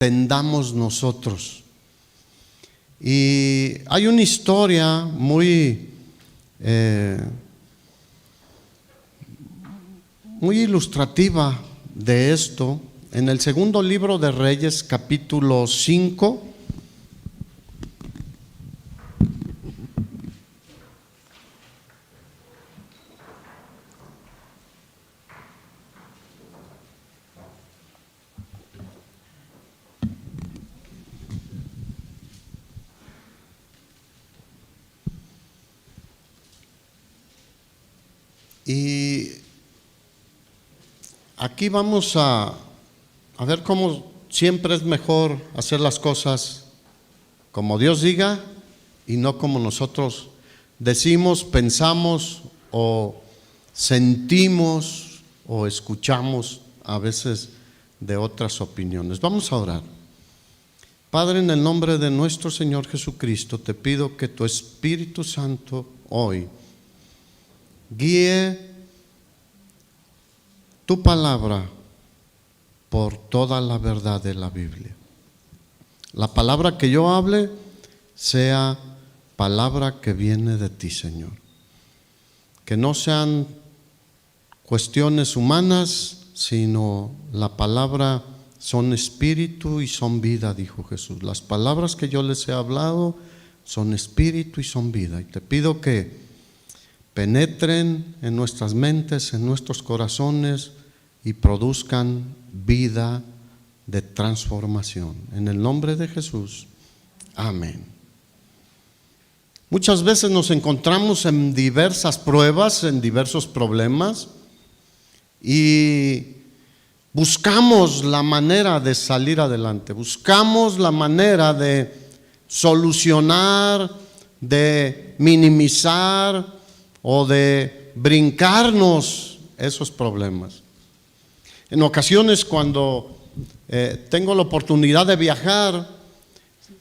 tendamos nosotros. Y hay una historia muy ilustrativa de esto en el segundo libro de Reyes, capítulo 5. Y aquí vamos a ver cómo siempre es mejor hacer las cosas como Dios diga y no como nosotros decimos, pensamos o sentimos o escuchamos a veces de otras opiniones. Vamos a orar. Padre, en el nombre de nuestro Señor Jesucristo, te pido que tu Espíritu Santo hoy guíe tu palabra por toda la verdad de la Biblia. La palabra que yo hable sea palabra que viene de ti, Señor. Que no sean cuestiones humanas, sino la palabra son espíritu y son vida, dijo Jesús. Las palabras que yo les he hablado son espíritu y son vida. Y te pido que penetren en nuestras mentes, en nuestros corazones y produzcan vida de transformación. En el nombre de Jesús, amén. Muchas veces nos encontramos en diversas pruebas, en diversos problemas y buscamos la manera de salir adelante, buscamos la manera de solucionar, de minimizar o de brincarnos esos problemas. En ocasiones cuando tengo la oportunidad de viajar,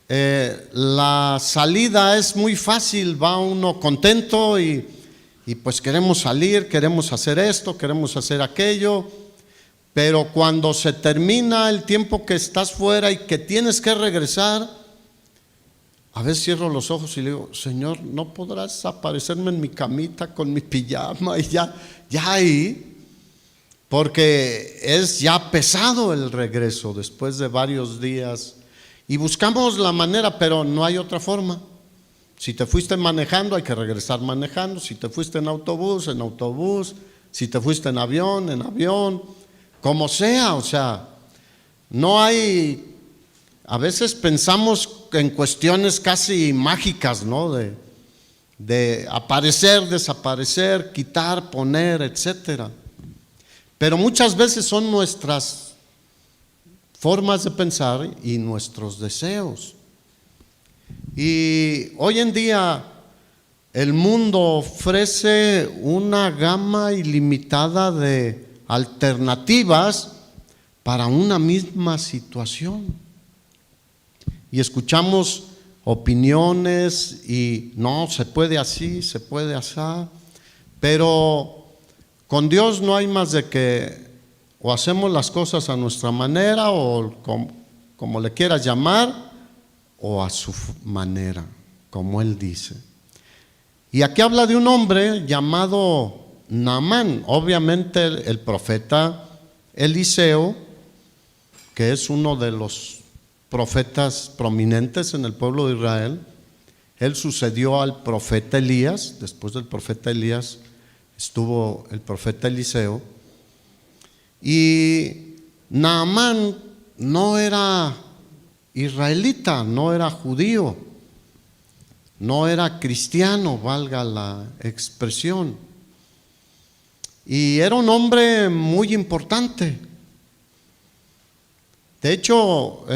la salida es muy fácil, va uno contento y pues queremos salir, queremos hacer esto, queremos hacer aquello, pero cuando se termina el tiempo que estás fuera y que tienes que regresar, a veces cierro los ojos y le digo, Señor, ¿no podrás aparecerme en mi camita con mi pijama y ya ahí? Porque es ya pesado el regreso después de varios días y buscamos la manera, pero no hay otra forma. Si te fuiste manejando, hay que regresar manejando. Si te fuiste en autobús, en autobús. Si te fuiste en avión, como sea, o sea, no hay. A veces pensamos en cuestiones casi mágicas, ¿no? De aparecer, desaparecer, quitar, poner, etcétera. Pero muchas veces son nuestras formas de pensar y nuestros deseos. Y hoy en día el mundo ofrece una gama ilimitada de alternativas para una misma situación. Y escuchamos opiniones y no, se puede así, se puede así, pero con Dios no hay más de que o hacemos las cosas a nuestra manera o como le quieras llamar, o a su manera, como Él dice. Y aquí habla de un hombre llamado Naamán, obviamente el profeta Eliseo, que es uno de los profetas prominentes en el pueblo de Israel. Él sucedió al profeta Elías. Después del profeta Elías estuvo el profeta Eliseo. Y Naamán no era israelita, no era judío, no era cristiano, valga la expresión. Y era un hombre muy importante. De hecho,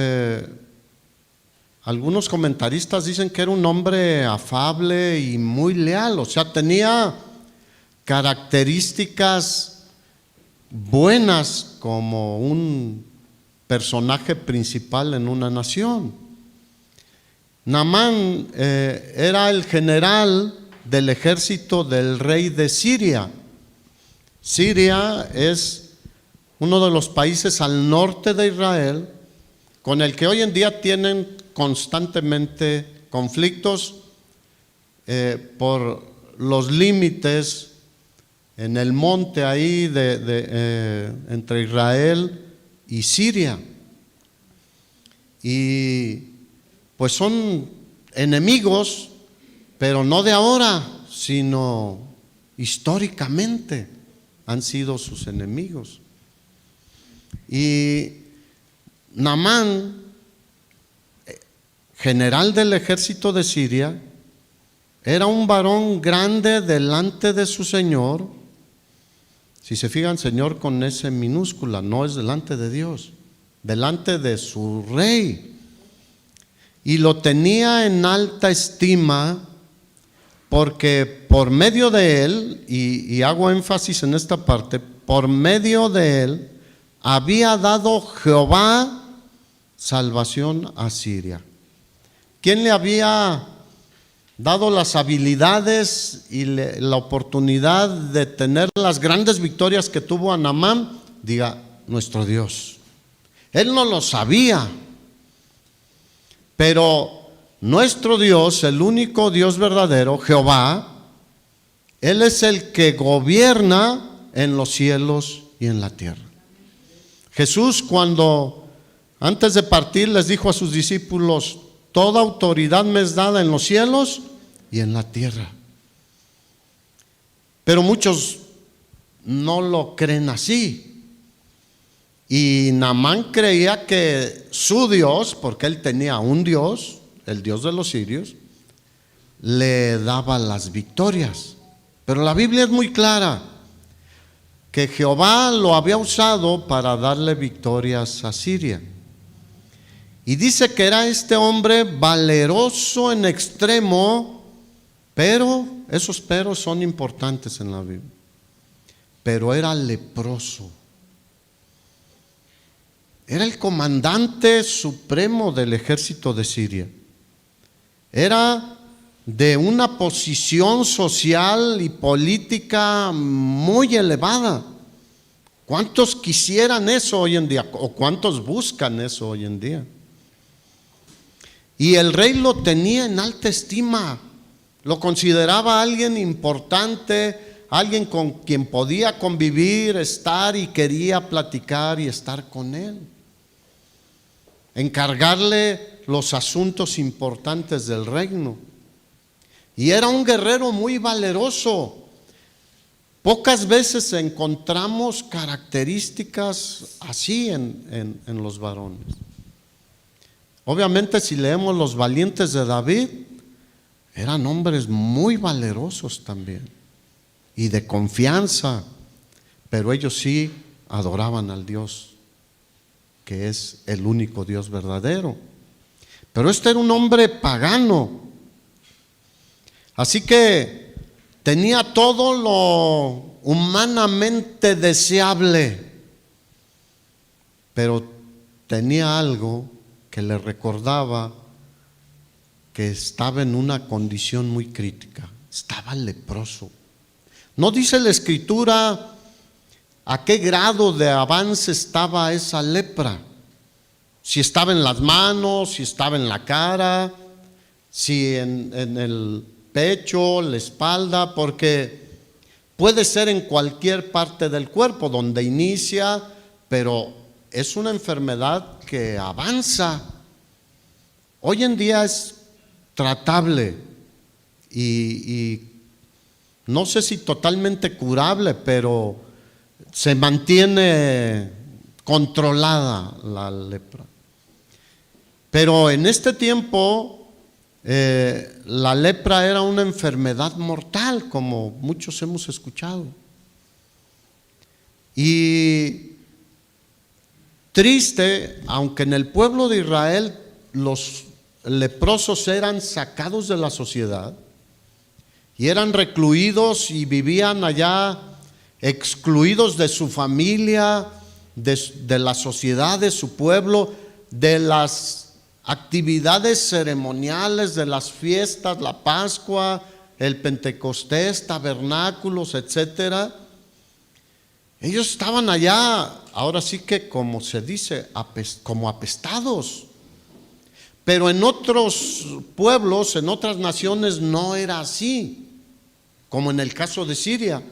algunos comentaristas dicen que era un hombre afable y muy leal, o sea, tenía características buenas como un personaje principal en una nación. Naamán era el general del ejército del rey de Siria. Siria es uno de los países al norte de Israel, con el que hoy en día tienen constantemente conflictos por los límites en el monte ahí entre Israel y Siria. Y pues son enemigos, pero no de ahora, sino históricamente han sido sus enemigos. Y Naamán, general del ejército de Siria, era un varón grande delante de su Señor. Si se fijan, Señor con S minúscula, no es delante de Dios, delante de su rey. Y lo tenía en alta estima porque por medio de él, y hago énfasis en esta parte, por medio de él había dado Jehová salvación a Siria. ¿Quién le había dado las habilidades y la oportunidad de tener las grandes victorias que tuvo a Naamán? Diga, nuestro Dios. Él no lo sabía, pero nuestro Dios, el único Dios verdadero, Jehová, Él es el que gobierna en los cielos y en la tierra. Jesús, cuando antes de partir les dijo a sus discípulos: toda autoridad me es dada en los cielos y en la tierra. Pero muchos no lo creen así. Y Naamán creía que su Dios, porque él tenía un Dios, el Dios de los sirios, le daba las victorias. Pero la Biblia es muy clara, que Jehová lo había usado para darle victorias a Siria. Y dice que era este hombre valeroso en extremo, pero esos peros son importantes en la Biblia. Pero era leproso. Era el comandante supremo del ejército de Siria. Era de una posición social y política muy elevada. ¿Cuántos quisieran eso hoy en día? ¿O cuántos buscan eso hoy en día? Y el rey lo tenía en alta estima. Lo consideraba alguien importante, alguien con quien podía convivir, estar, y quería platicar y estar con él. Encargarle los asuntos importantes del reino. Y era un guerrero muy valeroso. Pocas veces encontramos características así en los varones. Obviamente, si leemos los valientes de David, eran hombres muy valerosos también y de confianza, pero ellos sí adoraban al Dios, que es el único Dios verdadero. Pero este era un hombre pagano, así que tenía todo lo humanamente deseable, pero tenía algo que le recordaba que estaba en una condición muy crítica. Estaba leproso. No dice la Escritura a qué grado de avance estaba esa lepra. Si estaba en las manos, si estaba en la cara, si en el pecho, la espalda, porque puede ser en cualquier parte del cuerpo donde inicia, pero es una enfermedad que avanza. Hoy en día es tratable y no sé si totalmente curable, pero se mantiene controlada la lepra. Pero en este tiempo la lepra era una enfermedad mortal, como muchos hemos escuchado. Y triste, aunque en el pueblo de Israel los leprosos eran sacados de la sociedad y eran recluidos y vivían allá excluidos de su familia, de la sociedad, de su pueblo, de las actividades ceremoniales, de las fiestas, la Pascua, el Pentecostés, tabernáculos, etcétera. Ellos estaban allá, ahora sí que como se dice, como apestados. Pero en otros pueblos, en otras naciones no era así, como en el caso de Siria.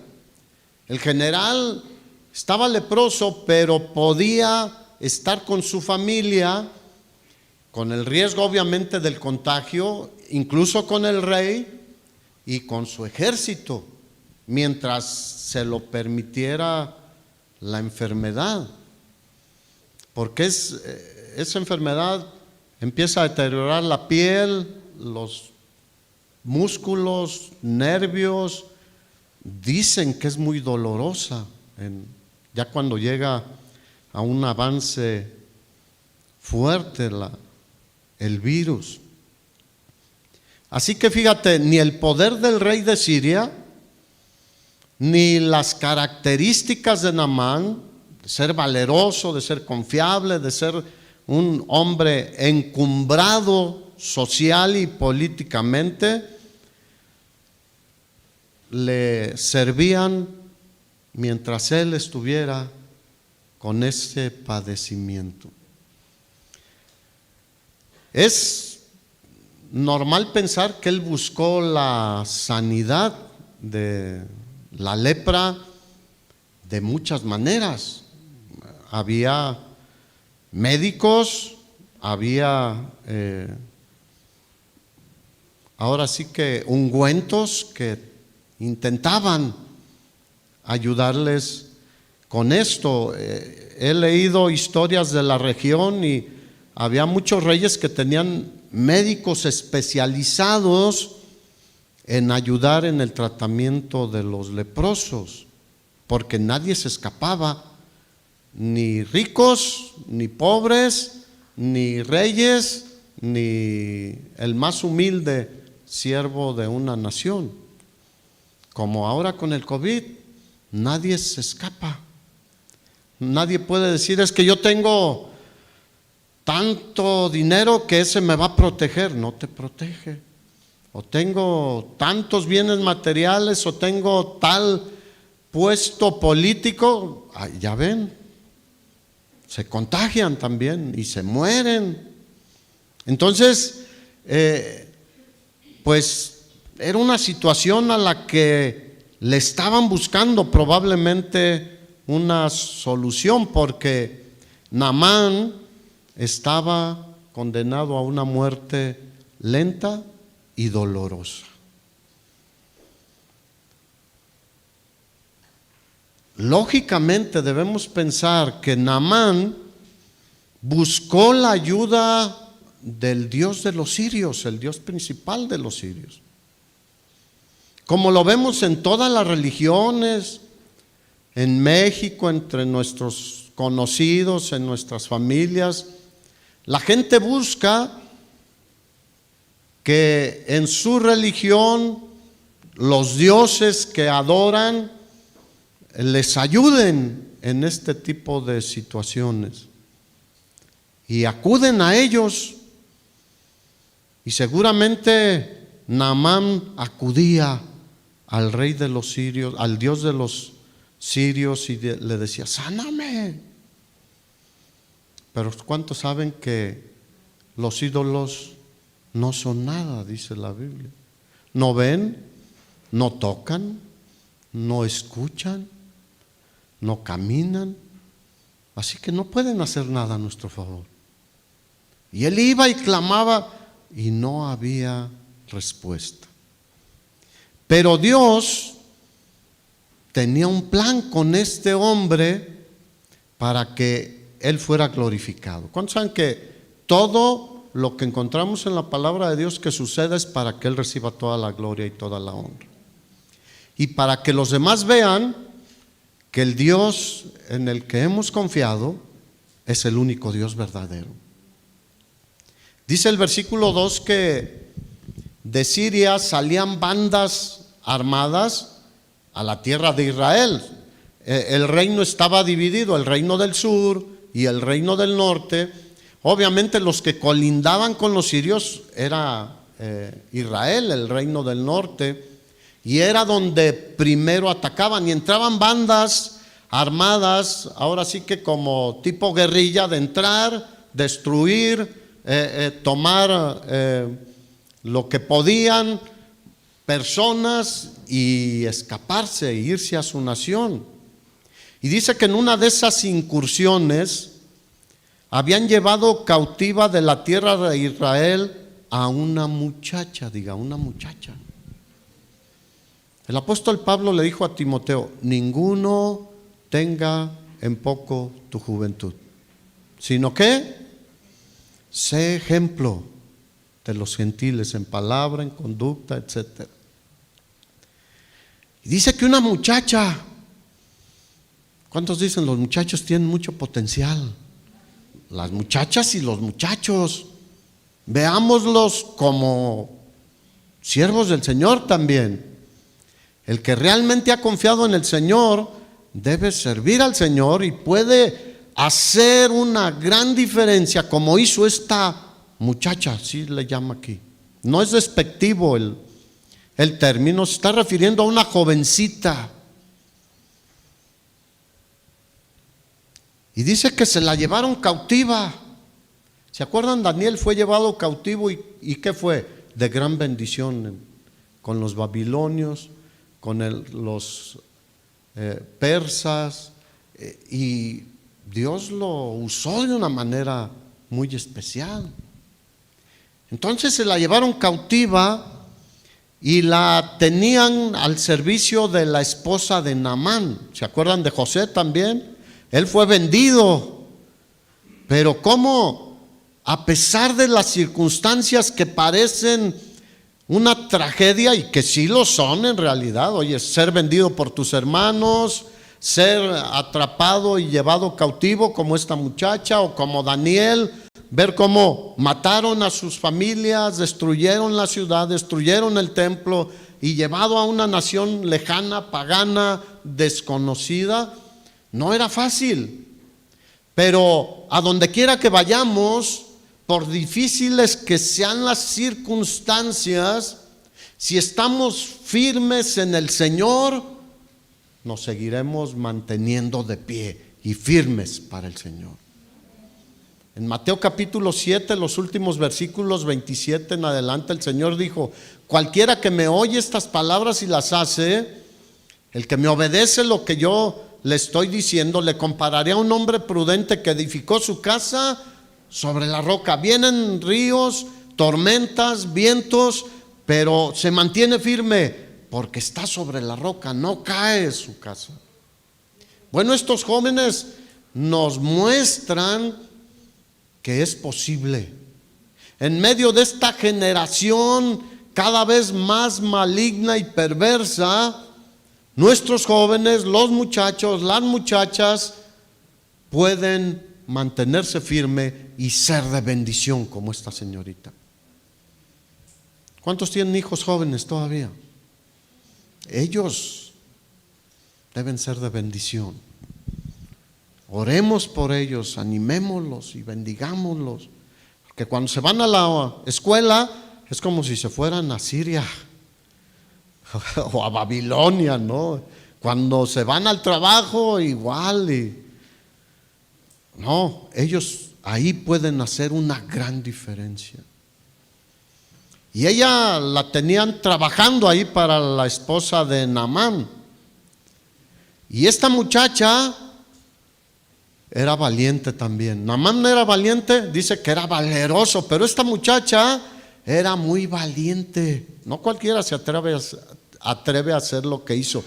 El general estaba leproso, pero podía estar con su familia, con el riesgo obviamente del contagio, incluso con el rey y con su ejército, mientras se lo permitiera la enfermedad. Porque esa enfermedad empieza a deteriorar la piel, los músculos, nervios. Dicen que es muy dolorosa ya cuando llega a un avance fuerte el virus. Así que fíjate, ni el poder del rey de Siria, ni las características de Naamán, de ser valeroso, de ser confiable, de ser un hombre encumbrado social y políticamente, le servían mientras él estuviera con ese padecimiento. Es normal pensar que él buscó la sanidad de la lepra de muchas maneras. Había médicos, había ahora sí que ungüentos que intentaban ayudarles con esto. He leído historias de la región y había muchos reyes que tenían médicos especializados en ayudar en el tratamiento de los leprosos, porque nadie se escapaba, ni ricos, ni pobres, ni reyes, ni el más humilde siervo de una nación. Como ahora con el COVID, nadie se escapa. Nadie puede decir, es que yo tengo tanto dinero que ese me va a proteger. No te protege. O tengo tantos bienes materiales, o tengo tal puesto político. Ya ven, se contagian también y se mueren. Entonces, pues era una situación a la que le estaban buscando probablemente una solución, porque Naamán estaba condenado a una muerte lenta y dolorosa. Lógicamente debemos pensar que Naamán buscó la ayuda del Dios de los sirios, el Dios principal de los sirios. Como lo vemos en todas las religiones, en México, entre nuestros conocidos, en nuestras familias, la gente busca que en su religión los dioses que adoran les ayuden en este tipo de situaciones. Y acuden a ellos. Y seguramente Naamán acudía al rey de los sirios, al Dios de los sirios, y le decía, sáname. Pero ¿cuántos saben que los ídolos no son nada? Dice la Biblia. No ven, no tocan, no escuchan, no caminan, así que no pueden hacer nada a nuestro favor. Y él iba y clamaba y no había respuesta. Pero Dios tenía un plan con este hombre para que él fuera glorificado. ¿Cuántos saben que todo lo que encontramos en la palabra de Dios que sucede es para que él reciba toda la gloria y toda la honra? Y para que los demás vean que el Dios en el que hemos confiado es el único Dios verdadero. Dice el versículo 2 que de Siria salían bandas armadas a la tierra de Israel. El reino estaba dividido, el reino del sur y el reino del norte. Obviamente los que colindaban con los sirios era Israel, el reino del norte, y era donde primero atacaban, y entraban bandas armadas, ahora sí que como tipo guerrilla, de entrar, destruir, tomar lo que podían, personas, y escaparse, e irse a su nación. Y dice que en una de esas incursiones habían llevado cautiva de la tierra de Israel a una muchacha, diga, una muchacha. El apóstol Pablo le dijo a Timoteo: ninguno tenga en poco tu juventud, sino que sé ejemplo de los gentiles en palabra, en conducta, etc. Y dice que una muchacha, ¿cuántos dicen los muchachos tienen mucho potencial? Las muchachas y los muchachos, veámoslos como siervos del Señor también. El que realmente ha confiado en el Señor debe servir al Señor y puede hacer una gran diferencia, como hizo esta muchacha, así le llama aquí. No es despectivo el término, se está refiriendo a una jovencita. Y dice que se la llevaron cautiva. ¿Se acuerdan? Daniel fue llevado cautivo y ¿qué fue? De gran bendición con los babilonios, con los persas, y Dios lo usó de una manera muy especial. Entonces se la llevaron cautiva y la tenían al servicio de la esposa de Naamán. ¿Se acuerdan de José también? Él fue vendido, pero cómo, a pesar de las circunstancias que parecen una tragedia, y que sí lo son en realidad, oye, ser vendido por tus hermanos, ser atrapado y llevado cautivo como esta muchacha o como Daniel, ver cómo mataron a sus familias, destruyeron la ciudad, destruyeron el templo y llevado a una nación lejana, pagana, desconocida, no era fácil. Pero a donde quiera que vayamos, por difíciles que sean las circunstancias, si estamos firmes en el Señor, nos seguiremos manteniendo de pie y firmes para el Señor. En Mateo capítulo 7, los últimos versículos 27 en adelante, el Señor dijo: cualquiera que me oye estas palabras y las hace, el que me obedece lo que yo le estoy diciendo, le compararé a un hombre prudente que edificó su casa sobre la roca. Vienen ríos, tormentas, vientos, pero se mantiene firme porque está sobre la roca, no cae su casa. Bueno, estos jóvenes nos muestran que es posible. En medio de esta generación cada vez más maligna y perversa, nuestros jóvenes, los muchachos, las muchachas, pueden mantenerse firme y ser de bendición como esta señorita. ¿Cuántos tienen hijos jóvenes todavía? Ellos deben ser de bendición. Oremos por ellos, animémoslos y bendigámoslos, porque cuando se van a la escuela es como si se fueran a Siria o a Babilonia, ¿no? Cuando se van al trabajo igual, no, ellos ahí pueden hacer una gran diferencia. Y ella la tenían trabajando ahí para la esposa de Naamán. Y esta muchacha era valiente también. Naamán era valiente, dice que era valeroso, pero esta muchacha era muy valiente. No cualquiera se atreve a hacer lo que hizo,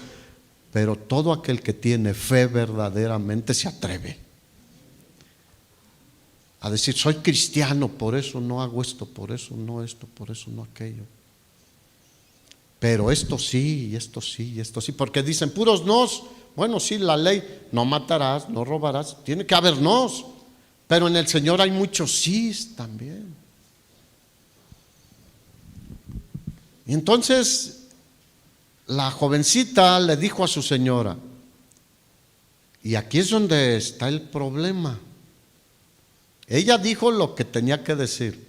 pero todo aquel que tiene fe verdaderamente se atreve a decir: soy cristiano, por eso no hago esto, por eso no esto, por eso no aquello. Pero esto sí, y esto sí, y esto sí, porque dicen puros nos. Bueno, sí, la ley, no matarás, no robarás, tiene que haber nos, pero en el Señor hay muchos sís también. Y entonces la jovencita le dijo a su señora, y aquí es donde está el problema. Ella dijo lo que tenía que decir,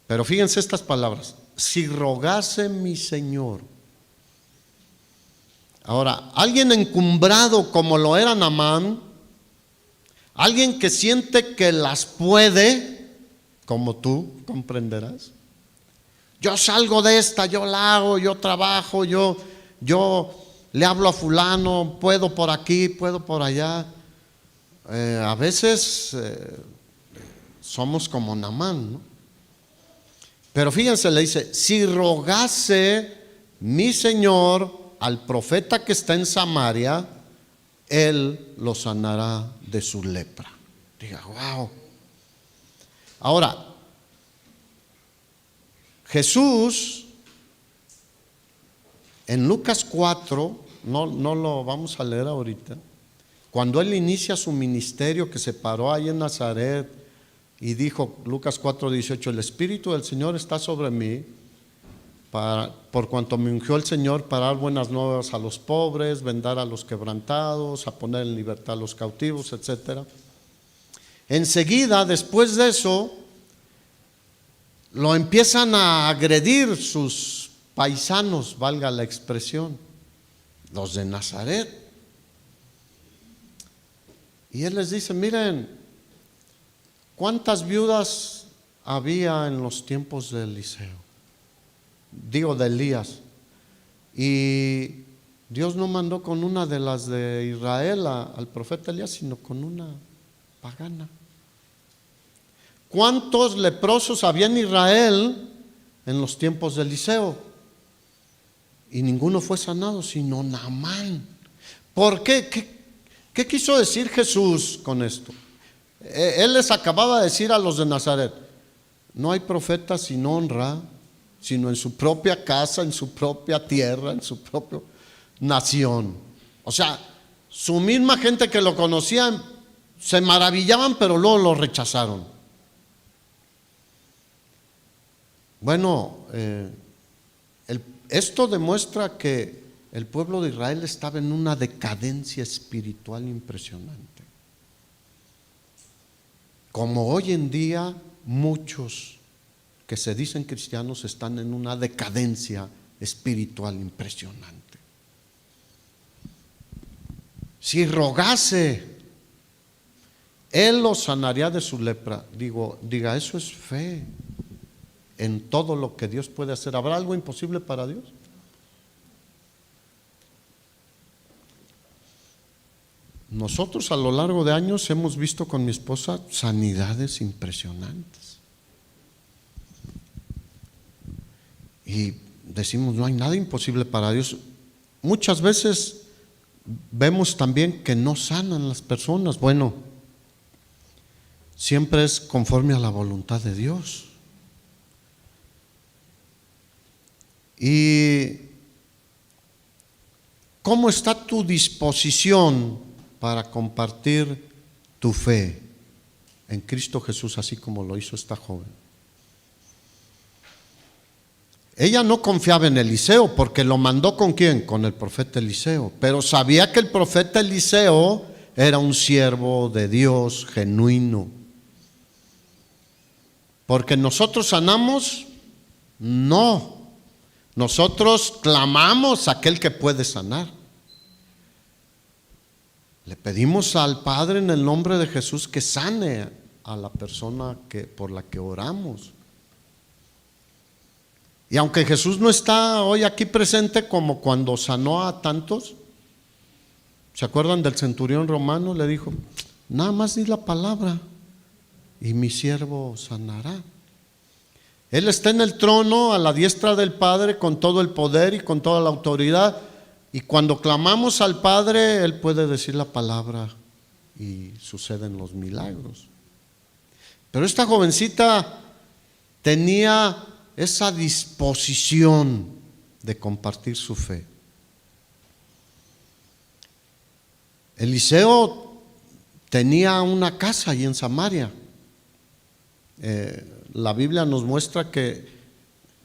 pero fíjense estas palabras: si rogase mi Señor Ahora, alguien encumbrado como lo era Naamán, alguien que siente que las puede, como tú comprenderás. Yo salgo de esta, yo la hago, yo trabajo, yo le hablo a fulano, puedo por aquí, puedo por allá. A veces somos como Naamán, ¿no? Pero fíjense, le dice, si rogase mi Señor al profeta que está en Samaria, él lo sanará de su lepra. Diga, wow. Ahora, Jesús en Lucas 4, no lo vamos a leer ahorita, cuando él inicia su ministerio, que se paró ahí en Nazaret y dijo, Lucas 4:18, el Espíritu del Señor está sobre mí, por cuanto me ungió el Señor para dar buenas nuevas a los pobres, vendar a los quebrantados, a poner en libertad a los cautivos, etc. Enseguida, después de eso, lo empiezan a agredir sus paisanos, valga la expresión, los de Nazaret. Y él les dice, miren, ¿cuántas viudas había en los tiempos de Eliseo? Digo, de Elías. Y Dios no mandó con una de las de Israel al profeta Elías, sino con una pagana. ¿Cuántos leprosos había en Israel en los tiempos de Eliseo? Y ninguno fue sanado, sino Naamán. ¿Por qué? ¿Qué quiso decir Jesús con esto? Él les acababa de decir a los de Nazaret, no hay profeta sin honra, sino en su propia casa, en su propia tierra, en su propia nación. O sea, su misma gente que lo conocían se maravillaban, pero luego lo rechazaron. Bueno, esto demuestra que el pueblo de Israel estaba en una decadencia espiritual impresionante. Como hoy en día muchos que se dicen cristianos están en una decadencia espiritual impresionante. Si rogase, él los sanaría de su lepra. Diga, eso es fe en todo lo que Dios puede hacer. ¿Habrá algo imposible para Dios? Nosotros a lo largo de años hemos visto con mi esposa sanidades impresionantes. Y decimos, no hay nada imposible para Dios. Muchas veces vemos también que no sanan las personas. Bueno, siempre es conforme a la voluntad de Dios. ¿Y cómo está tu disposición para compartir tu fe en Cristo Jesús, así como lo hizo esta joven? Ella no confiaba en Eliseo porque lo mandó ¿con quién? Con el profeta Eliseo, pero sabía que el profeta Eliseo era un siervo de Dios genuino. Porque nosotros sanamos, no. Nosotros clamamos a aquel que puede sanar. Le pedimos al Padre en el nombre de Jesús que sane a la persona por la que oramos. Y aunque Jesús no está hoy aquí presente como cuando sanó a tantos, ¿se acuerdan del centurión romano? Le dijo, nada más di la palabra y mi siervo sanará. Él está en el trono a la diestra del Padre con todo el poder y con toda la autoridad. Y cuando clamamos al Padre, Él puede decir la palabra y suceden los milagros. Pero esta jovencita tenía esa disposición de compartir su fe. Eliseo tenía una casa allí en Samaria. La Biblia nos muestra que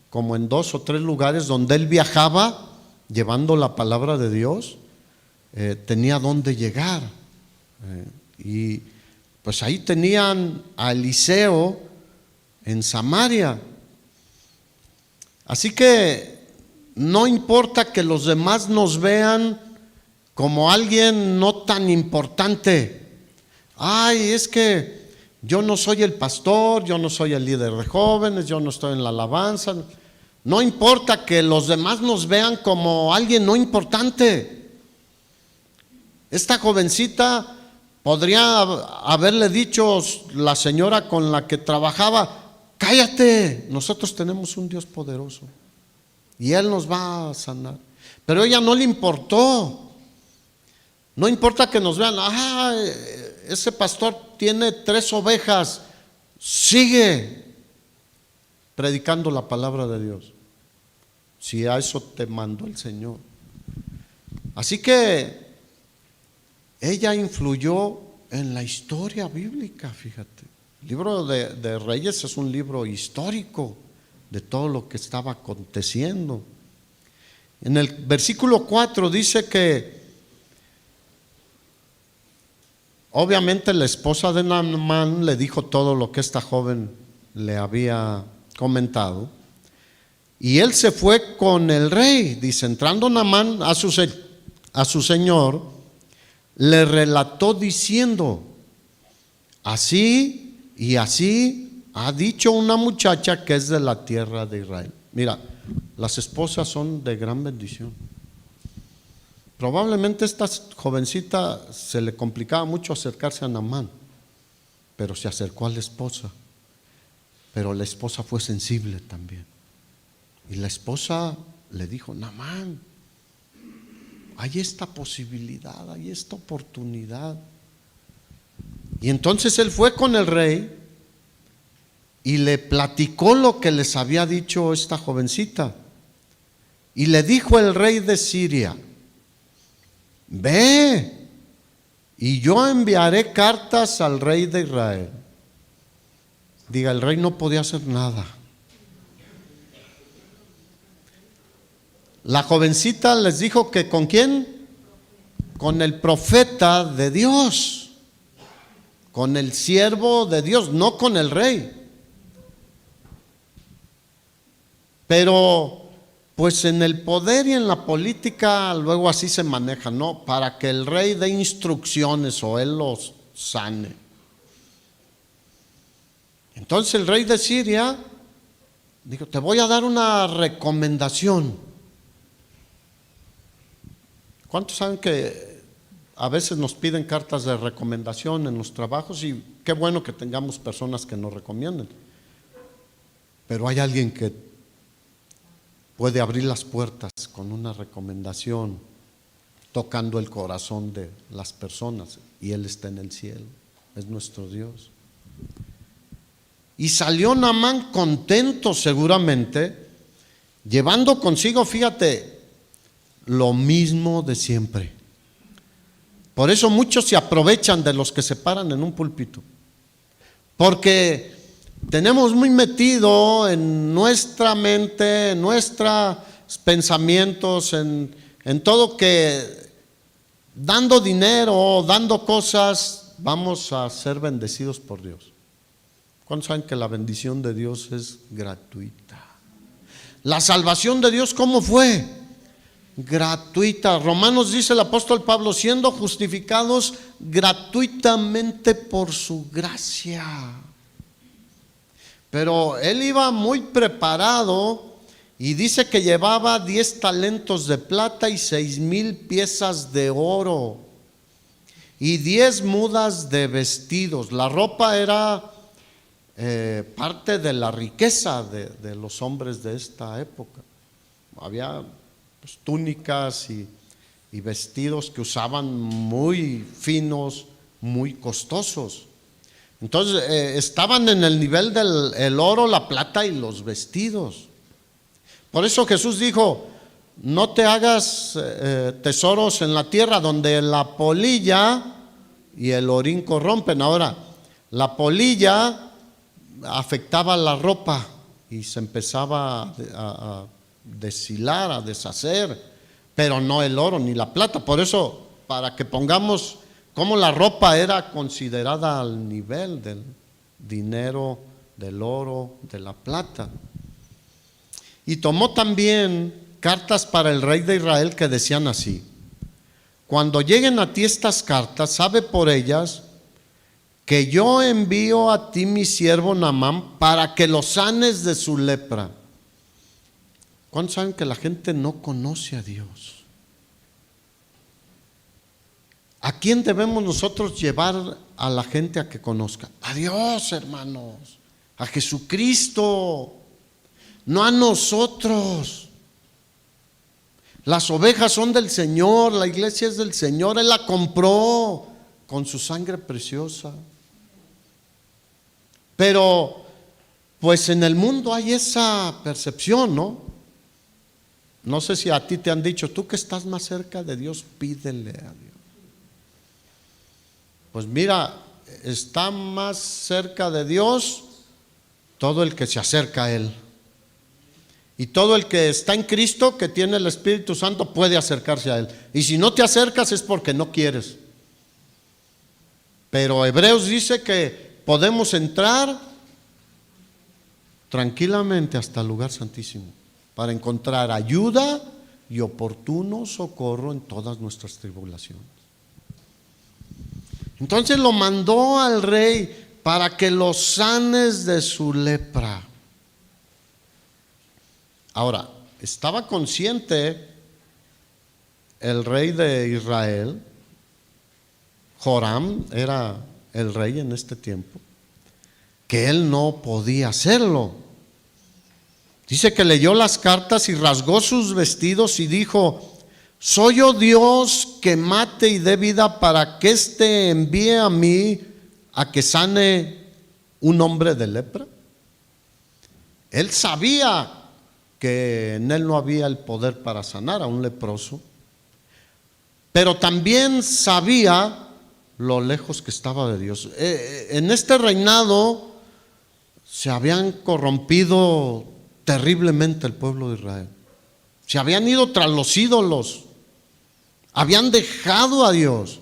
como en 2 o 3 lugares donde él viajaba llevando la palabra de Dios, tenía dónde llegar. Y pues ahí tenían a Eliseo en Samaria. Así que no importa que los demás nos vean como alguien no tan importante. Ay, es que yo no soy el pastor, yo no soy el líder de jóvenes, yo no estoy en la alabanza. No importa que los demás nos vean como alguien no importante. Esta jovencita podría haberle dicho la señora con la que trabajaba: cállate, nosotros tenemos un Dios poderoso y Él nos va a sanar. Pero a ella no le importó. No importa que nos vean: ese pastor tiene 3 ovejas, sigue predicando la palabra de Dios, si a eso te mandó el Señor. Así que ella influyó en la historia bíblica, fíjate. El libro de Reyes es un libro histórico de todo lo que estaba aconteciendo. En el versículo 4 dice que obviamente la esposa de Naamán le dijo todo lo que esta joven le había comentado, y él se fue con el rey. Dice: entrando Naamán a su señor, le relató diciendo: así y así ha dicho una muchacha que es de la tierra de Israel. Mira, las esposas son de gran bendición. Probablemente a esta jovencita se le complicaba mucho acercarse a Naamán, pero se acercó a la esposa. Pero la esposa fue sensible también. Y la esposa le dijo: Naamán, hay esta posibilidad, hay esta oportunidad. Y entonces él fue con el rey y le platicó lo que les había dicho esta jovencita. Y le dijo el rey de Siria: ve, y yo enviaré cartas al rey de Israel. Diga, el rey no podía hacer nada. La jovencita les dijo que ¿con quién? Con el profeta de Dios, con el siervo de Dios, no con el rey. Pero pues en el poder y en la política luego así se maneja, ¿no? Para que el rey dé instrucciones o él los sane. Entonces el rey de Siria dijo: te voy a dar una recomendación. ¿Cuántos saben que a veces nos piden cartas de recomendación en los trabajos? Y qué bueno que tengamos personas que nos recomienden. Pero hay alguien que puede abrir las puertas con una recomendación, tocando el corazón de las personas, y Él está en el cielo, es nuestro Dios. Y salió Naamán contento seguramente, llevando consigo, fíjate, lo mismo de siempre. Por eso muchos se aprovechan de los que se paran en un púlpito, porque tenemos muy metido en nuestra mente, en nuestros pensamientos, en todo que dando dinero, dando cosas, vamos a ser bendecidos por Dios. ¿Cuántos saben que la bendición de Dios es gratuita? La salvación de Dios, ¿cómo fue? Gratuita. Romanos dice el apóstol Pablo: siendo justificados gratuitamente por su gracia. Pero él iba muy preparado y dice que llevaba 10 talentos de plata y 6,000 piezas de oro y 10 mudas de vestidos. La ropa era parte de la riqueza de los hombres de esta época. Había pues túnicas y vestidos que usaban muy finos, muy costosos. Entonces estaban en el nivel del oro, la plata y los vestidos. Por eso Jesús dijo: no te hagas tesoros en la tierra donde la polilla y el orín corrompen. Ahora, la polilla afectaba la ropa y se empezaba a deshilar, a deshacer, pero no el oro ni la plata. Por eso, para que pongamos cómo la ropa era considerada al nivel del dinero, del oro, de la plata. Y tomó también cartas para el rey de Israel que decían así: cuando lleguen a ti estas cartas, sabe por ellas que yo envío a ti mi siervo Naamán para que lo sanes de su lepra. ¿Cuántos saben que la gente no conoce a Dios? ¿A quién debemos nosotros llevar a la gente a que conozca? A Dios, hermanos, a Jesucristo, no a nosotros. Las ovejas son del Señor, la iglesia es del Señor, Él la compró con su sangre preciosa. Pero pues en el mundo hay esa percepción, ¿no? No sé si a ti te han dicho, tú que estás más cerca de Dios, pídele a Dios. Pues mira, está más cerca de Dios todo el que se acerca a Él. Y todo el que está en Cristo, que tiene el Espíritu Santo, puede acercarse a Él. Y si no te acercas es porque no quieres. Pero Hebreos dice que podemos entrar tranquilamente hasta el lugar santísimo para encontrar ayuda y oportuno socorro en todas nuestras tribulaciones. Entonces lo mandó al rey para que lo sanes de su lepra. Ahora, estaba consciente el rey de Israel, Joram era el rey en este tiempo, que él no podía hacerlo. Dice que leyó las cartas y rasgó sus vestidos y dijo: ¿soy yo Dios que mate y dé vida para que éste envíe a mí a que sane un hombre de lepra? Él sabía que en él no había el poder para sanar a un leproso, pero también sabía lo lejos que estaba de Dios. En este reinado se habían corrompido terriblemente el pueblo de Israel. Se habían ido tras los ídolos, habían dejado a Dios.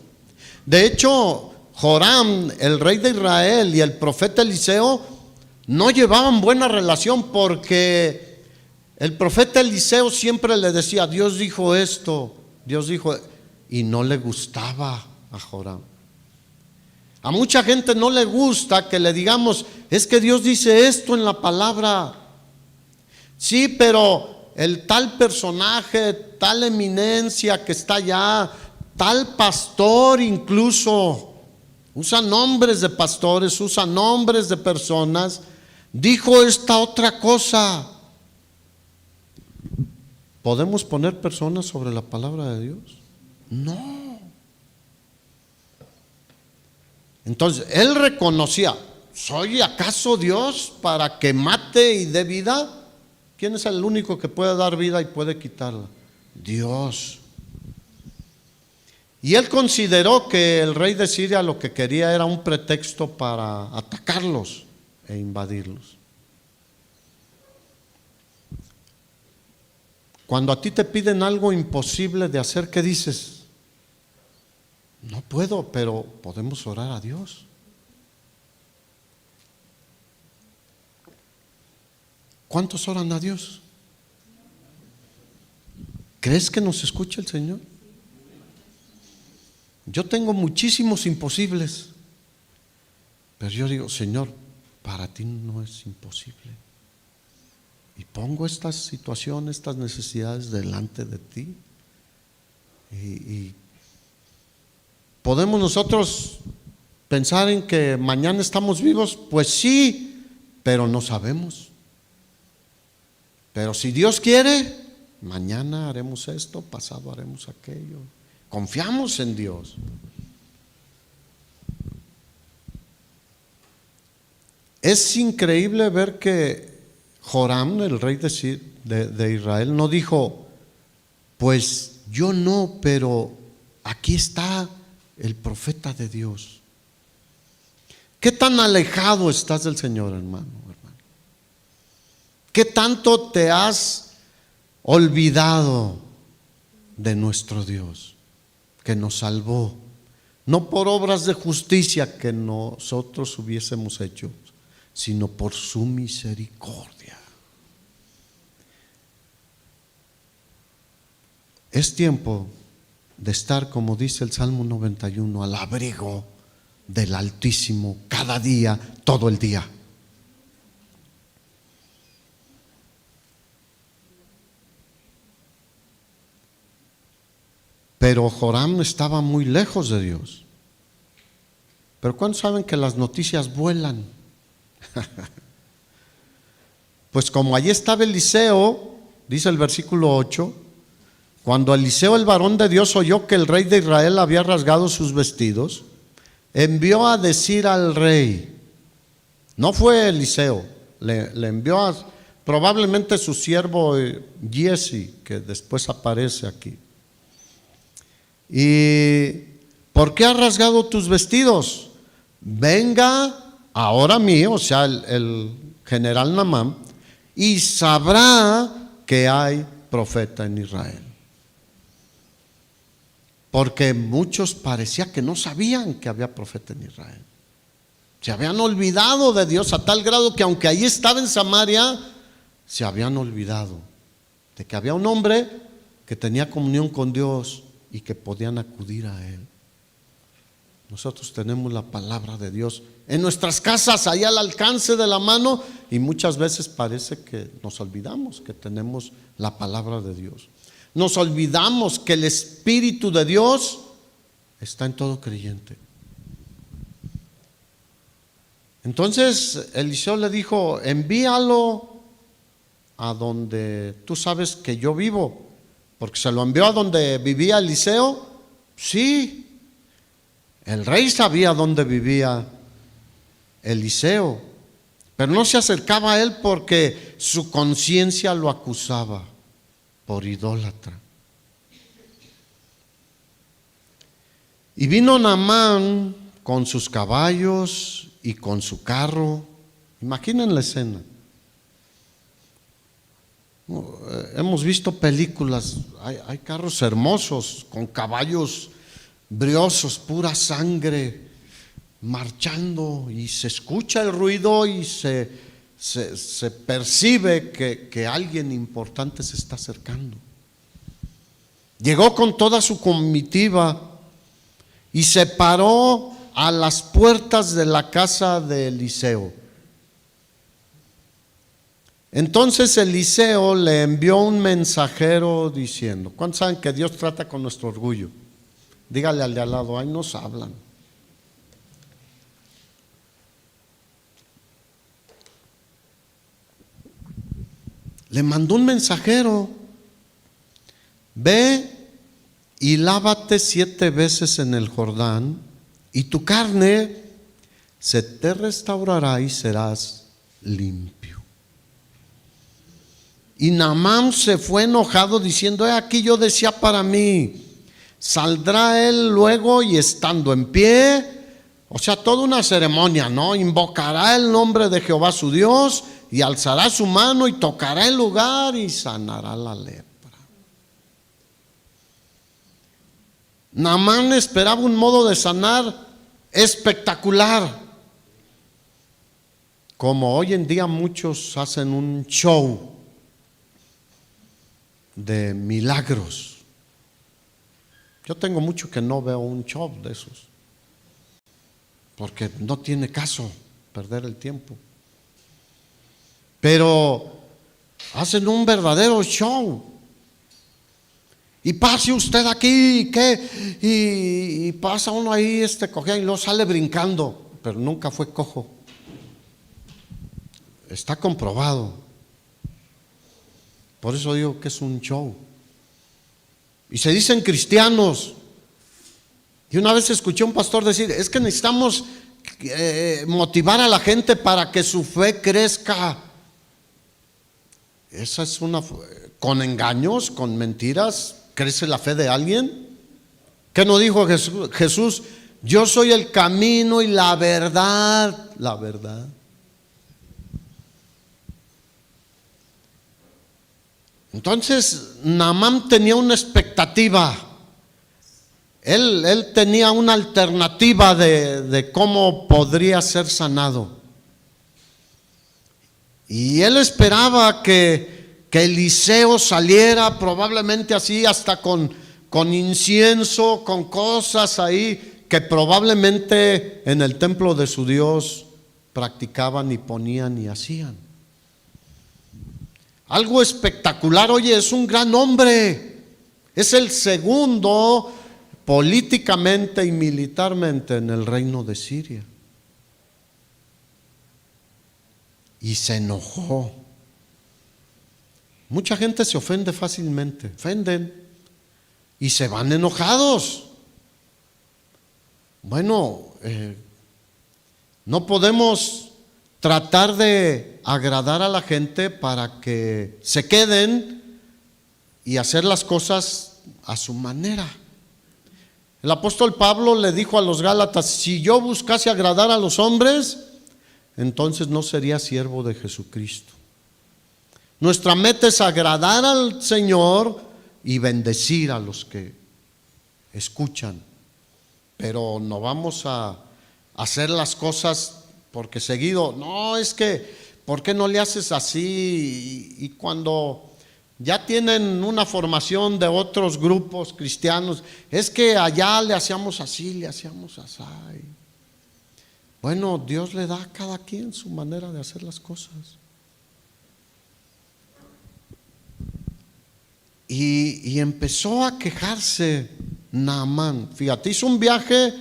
De hecho, Joram, el rey de Israel, y el profeta Eliseo no llevaban buena relación, porque el profeta Eliseo siempre le decía: Dios dijo esto, Dios dijo, y no le gustaba a Joram. A mucha gente no le gusta que le digamos: es que Dios dice esto en la palabra. Sí, pero el tal personaje, tal eminencia que está allá, tal pastor incluso, usa nombres de pastores, usa nombres de personas, dijo esta otra cosa. ¿Podemos poner personas sobre la palabra de Dios? No. Entonces, él reconocía: ¿soy acaso Dios para que mate y dé vida? ¿Quién es el único que puede dar vida y puede quitarla? Dios. Y él consideró que el rey de Siria lo que quería era un pretexto para atacarlos e invadirlos. Cuando a ti te piden algo imposible de hacer, ¿qué dices? No puedo, pero podemos orar a Dios. ¿Cuántos oran a Dios? ¿Crees que nos escucha el Señor? Yo tengo muchísimos imposibles, pero yo digo: Señor, para ti no es imposible. Y pongo estas situaciones, estas necesidades delante de ti. Y ¿podemos nosotros pensar en que mañana estamos vivos? Pues sí, pero no sabemos. Pero si Dios quiere, mañana haremos esto, pasado haremos aquello. Confiamos en Dios. Es increíble ver que Joram, el rey de Israel, no dijo: pues yo no, pero aquí está el profeta de Dios. ¿Qué tan alejado estás del Señor, hermano? ¿Qué tanto te has olvidado de nuestro Dios, que nos salvó, no por obras de justicia que nosotros hubiésemos hecho, sino por su misericordia? Es tiempo de estar, como dice el Salmo 91, al abrigo del Altísimo cada día, todo el día. Pero Joram estaba muy lejos de Dios. Pero ¿cuántos saben que las noticias vuelan? Pues como allí estaba Eliseo, dice el versículo 8, cuando Eliseo, el varón de Dios, oyó que el rey de Israel había rasgado sus vestidos, envió a decir al rey, no fue Eliseo, le envió a probablemente su siervo Giesi, que después aparece aquí. ¿Y por qué has rasgado tus vestidos? Venga ahora mío, o sea, el general Naamán, y sabrá que hay profeta en Israel. Porque muchos parecía que no sabían que había profeta en Israel. Se habían olvidado de Dios a tal grado que aunque allí estaba en Samaria, se habían olvidado de que había un hombre que tenía comunión con Dios y que podían acudir a Él. Nosotros tenemos la palabra de Dios en nuestras casas, ahí al alcance de la mano, y muchas veces parece que nos olvidamos que tenemos la palabra de Dios. Nos olvidamos que el Espíritu de Dios está en todo creyente. Entonces Eliseo le dijo, envíalo a donde tú sabes que yo vivo, porque se lo envió a donde vivía Eliseo. Sí, el rey sabía dónde vivía Eliseo, pero no se acercaba a él porque su conciencia lo acusaba por idólatra. Y vino Naamán con sus caballos y con su carro. Imaginen la escena. Hemos visto películas, hay carros hermosos con caballos briosos, pura sangre, marchando, y se escucha el ruido y se percibe que alguien importante se está acercando. Llegó con toda su comitiva y se paró a las puertas de la casa de Eliseo. Entonces Eliseo le envió un mensajero diciendo, ¿cuántos saben que Dios trata con nuestro orgullo? Dígale al de al lado, ahí nos hablan. Le mandó un mensajero, ve y lávate 7 veces en el Jordán, y tu carne se te restaurará y serás limpio. Y Naamán se fue enojado diciendo, aquí yo decía para mí, saldrá él luego y estando en pie, o sea, toda una ceremonia, ¿no? Invocará el nombre de Jehová su Dios y alzará su mano y tocará el lugar y sanará la lepra. Naamán esperaba un modo de sanar espectacular, como hoy en día muchos hacen un show de milagros. Yo tengo mucho que no veo un show de esos, porque no tiene caso perder el tiempo. Pero hacen un verdadero show. Y pase usted aquí, ¿qué? Y pasa uno ahí cojea y luego sale brincando, pero nunca fue cojo. Está comprobado. Por eso digo que es un show. Y se dicen cristianos. Y una vez escuché a un pastor decir, es que necesitamos motivar a la gente para que su fe crezca. Esa es con engaños, con mentiras, ¿crece la fe de alguien? ¿Qué no dijo Jesús? Yo soy el camino y la verdad. La verdad. Entonces Naamán tenía una expectativa. Él tenía una alternativa de cómo podría ser sanado. Y él esperaba que Eliseo saliera probablemente así hasta con con incienso, con cosas ahí que probablemente en el templo de su Dios practicaban y ponían y hacían. Algo espectacular. Oye, es un gran hombre, es el segundo políticamente y militarmente en el reino de Siria. Y se enojó. Mucha gente se ofende fácilmente, ofenden y se van enojados. Bueno, no podemos tratar de agradar a la gente para que se queden y hacer las cosas a su manera. El apóstol Pablo le dijo a los Gálatas: si yo buscase agradar a los hombres, entonces no sería siervo de Jesucristo. Nuestra meta es agradar al Señor y bendecir a los que escuchan, pero no vamos a hacer las cosas porque seguido, no, es que, ¿por qué no le haces así? Y cuando ya tienen una formación de otros grupos cristianos, es que allá le hacíamos así, le hacíamos así. Bueno, Dios le da a cada quien su manera de hacer las cosas. Y empezó a quejarse Naamán. Fíjate, hizo un viaje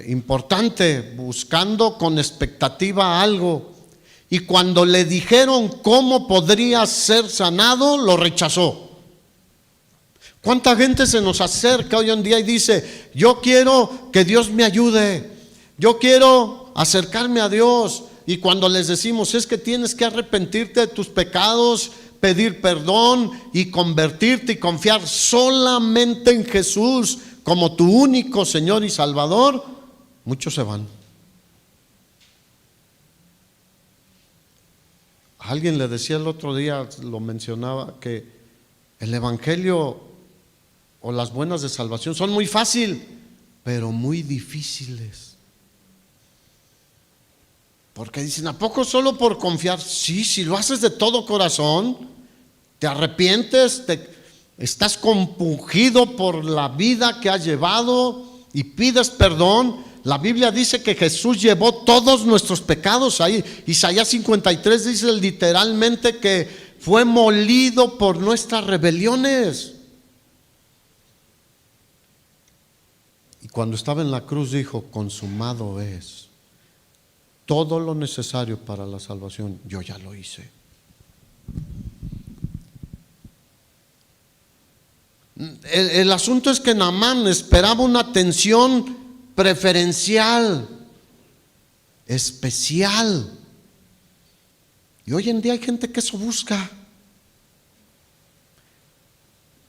importante, buscando con expectativa algo. Y cuando le dijeron cómo podría ser sanado, lo rechazó. ¿Cuánta gente se nos acerca hoy en día y dice: yo quiero que Dios me ayude, yo quiero acercarme a Dios? Y cuando les decimos: es que tienes que arrepentirte de tus pecados, pedir perdón y convertirte y confiar solamente en Jesús como tu único Señor y Salvador, muchos se van. Alguien le decía el otro día, lo mencionaba, que el evangelio o las buenas de salvación son muy fácil, pero muy difíciles. Porque dicen: ¿a poco solo por confiar? Sí, si lo haces de todo corazón, te arrepientes, estás compungido por la vida que has llevado y pides perdón. La Biblia dice que Jesús llevó todos nuestros pecados ahí. Isaías 53 dice literalmente que fue molido por nuestras rebeliones. Y cuando estaba en la cruz dijo: consumado es. Todo lo necesario para la salvación yo ya lo hice. El asunto es que Naamán esperaba una atención preferencial, especial. Y hoy en día hay gente que eso busca.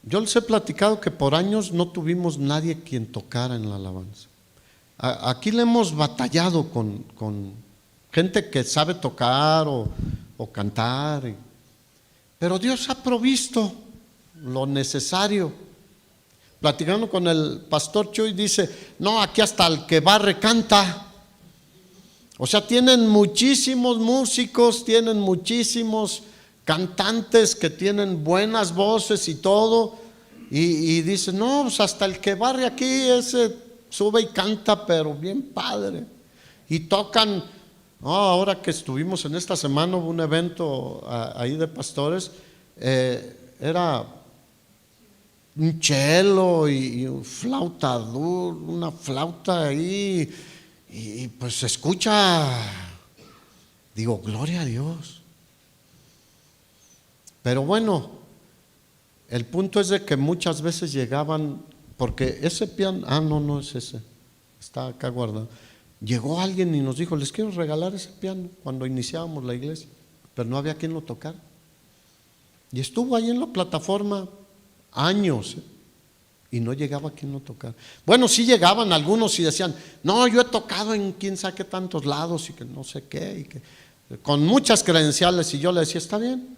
Yo les he platicado que por años no tuvimos nadie quien tocara en la alabanza. Aquí le hemos batallado con gente que sabe tocar o cantar, pero Dios ha provisto lo necesario. Platicando con el pastor Chuy, dice: no, aquí hasta el que barre canta. O sea, tienen muchísimos músicos, tienen muchísimos cantantes que tienen buenas voces y todo, y dice: no, pues hasta el que barre aquí, ese sube y canta, pero bien padre. Y tocan. Ahora que estuvimos en esta semana, hubo un evento ahí de pastores, era un cello y un flauta dura, una flauta ahí, y pues se escucha. Digo, gloria a Dios. Pero bueno, el punto es de que muchas veces llegaban, porque ese piano, no es ese, está acá guardado. Llegó alguien y nos dijo: les quiero regalar ese piano, cuando iniciábamos la iglesia, pero no había quien lo tocara. Y estuvo ahí en la plataforma años, y no llegaba quien lo tocara. Bueno, sí llegaban algunos y decían: no, yo he tocado en quién sabe qué tantos lados y que no sé qué, y que, con muchas credenciales. Y yo le decía: está bien,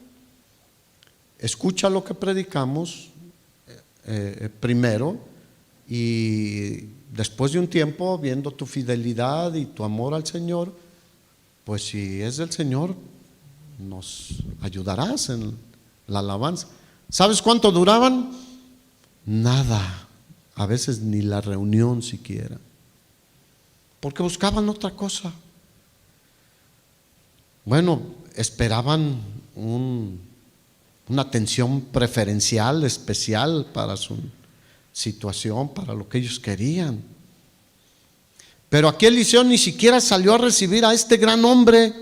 escucha lo que predicamos primero, y después de un tiempo, viendo tu fidelidad y tu amor al Señor, pues si es del Señor, nos ayudarás en la alabanza. ¿Sabes cuánto duraban? nada, a veces ni la reunión siquiera, porque buscaban otra cosa. Bueno, esperaban una atención preferencial, especial para su situación, para lo que ellos querían. Pero aquí Eliseo ni siquiera salió a recibir a este gran hombre.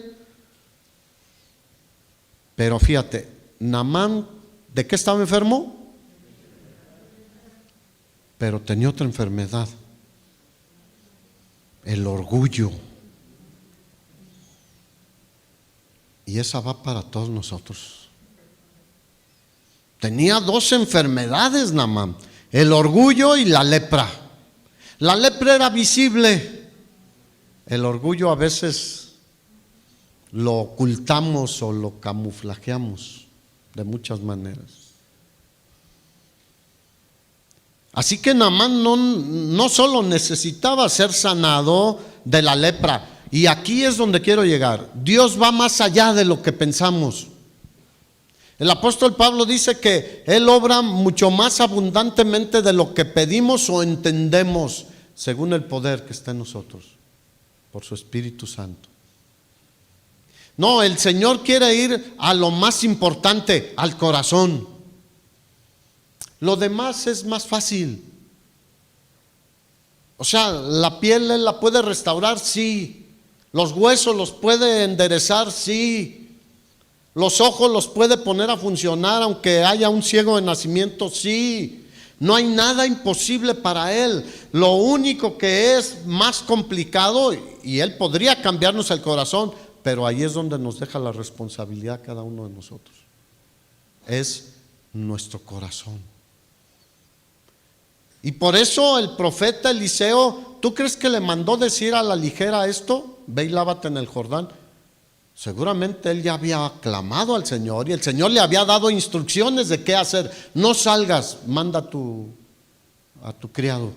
Pero fíjate, Naamán, ¿de qué estaba enfermo? Pero tenía otra enfermedad, el orgullo. Y esa va para todos nosotros. Tenía dos enfermedades Naamán, el orgullo y la lepra. La lepra era visible, el orgullo a veces lo ocultamos o lo camuflajeamos de muchas maneras. Así que Naamán no solo necesitaba ser sanado de la lepra, y aquí es donde quiero llegar. Dios va más allá de lo que pensamos. El apóstol Pablo dice que Él obra mucho más abundantemente de lo que pedimos o entendemos, según el poder que está en nosotros, por su Espíritu Santo. No, el Señor quiere ir a lo más importante, al corazón. Lo demás es más fácil. O sea, la piel Él la puede restaurar, sí. Los huesos los puede enderezar, sí. Los ojos los puede poner a funcionar, aunque haya un ciego de nacimiento, sí. No hay nada imposible para Él. Lo único que es más complicado, y Él podría cambiarnos el corazón, pero ahí es donde nos deja la responsabilidad cada uno de nosotros. Es nuestro corazón. Y por eso el profeta Eliseo, ¿tú crees que le mandó decir a la ligera esto? Ve y lávate en el Jordán. Seguramente él ya había clamado al Señor y el Señor le había dado instrucciones de qué hacer. No salgas, manda a tu criado.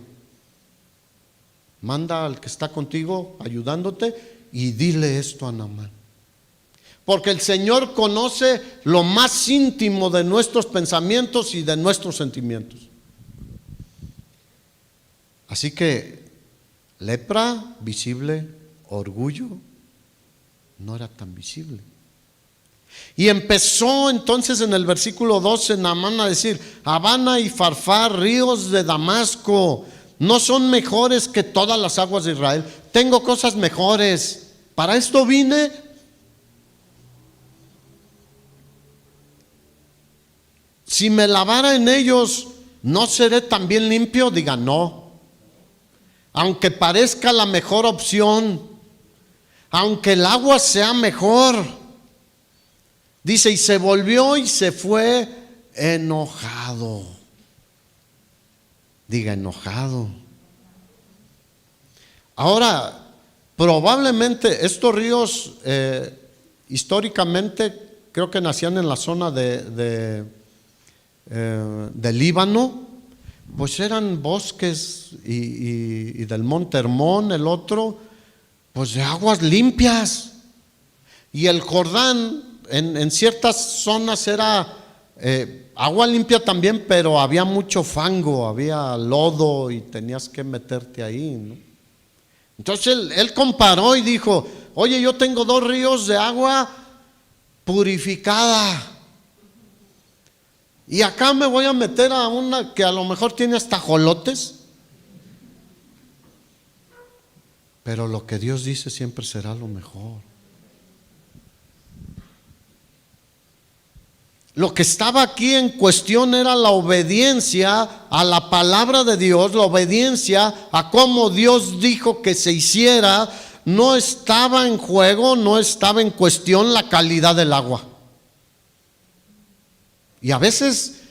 Manda al que está contigo ayudándote y dile esto a Naamán. Porque el Señor conoce lo más íntimo de nuestros pensamientos y de nuestros sentimientos. Así que lepra visible, orgullo no era tan visible. Y empezó entonces en el versículo 12 Naamán a decir: Abana y Farfar, ríos de Damasco, ¿no son mejores que todas las aguas de Israel? Tengo cosas mejores, para esto vine. Si me lavara en ellos, ¿no seré también limpio? Diga no. Aunque parezca la mejor opción, aunque el agua sea mejor. Dice, y se volvió y se fue enojado. Diga enojado. Ahora, probablemente estos ríos históricamente creo que nacían en la zona de Líbano. Pues eran bosques y del monte Hermón, el otro, pues de aguas limpias. Y el Jordán en ciertas zonas era agua limpia también, pero había mucho fango, había lodo y tenías que meterte ahí, ¿no? Entonces él comparó y dijo: oye, yo tengo 2 ríos de agua purificada. Y acá me voy a meter a una que a lo mejor tiene hasta ajolotes. Pero lo que Dios dice siempre será lo mejor. Lo que estaba aquí en cuestión era la obediencia a la palabra de Dios, la obediencia a cómo Dios dijo que se hiciera. No estaba en juego, no estaba en cuestión la calidad del agua. Y a veces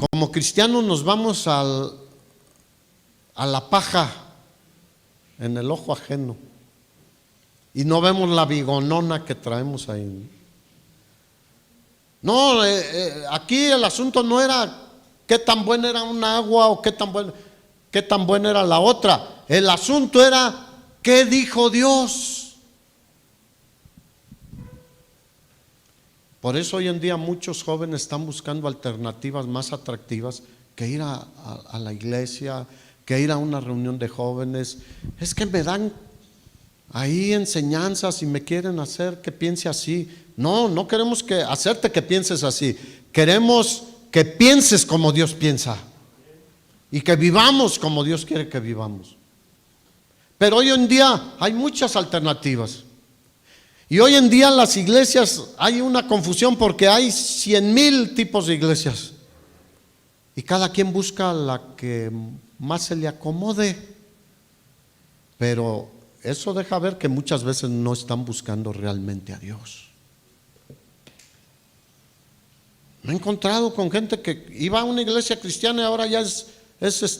como cristianos nos vamos a la paja en el ojo ajeno y no vemos la bigonona que traemos ahí. No, aquí el asunto no era qué tan buena era una agua o qué tan buena era la otra. El asunto era qué dijo Dios. Por eso hoy en día muchos jóvenes están buscando alternativas más atractivas que ir a la iglesia, que ir a una reunión de jóvenes. Es que me dan ahí enseñanzas y me quieren hacer que piense así. No, no queremos hacerte que pienses así. Queremos que pienses como Dios piensa y que vivamos como Dios quiere que vivamos. Pero hoy en día hay muchas alternativas. Y hoy en día en las iglesias hay una confusión porque hay 100,000 tipos de iglesias. Y cada quien busca la que más se le acomode. Pero eso deja ver que muchas veces no están buscando realmente a Dios. Me he encontrado con gente que iba a una iglesia cristiana y ahora ya es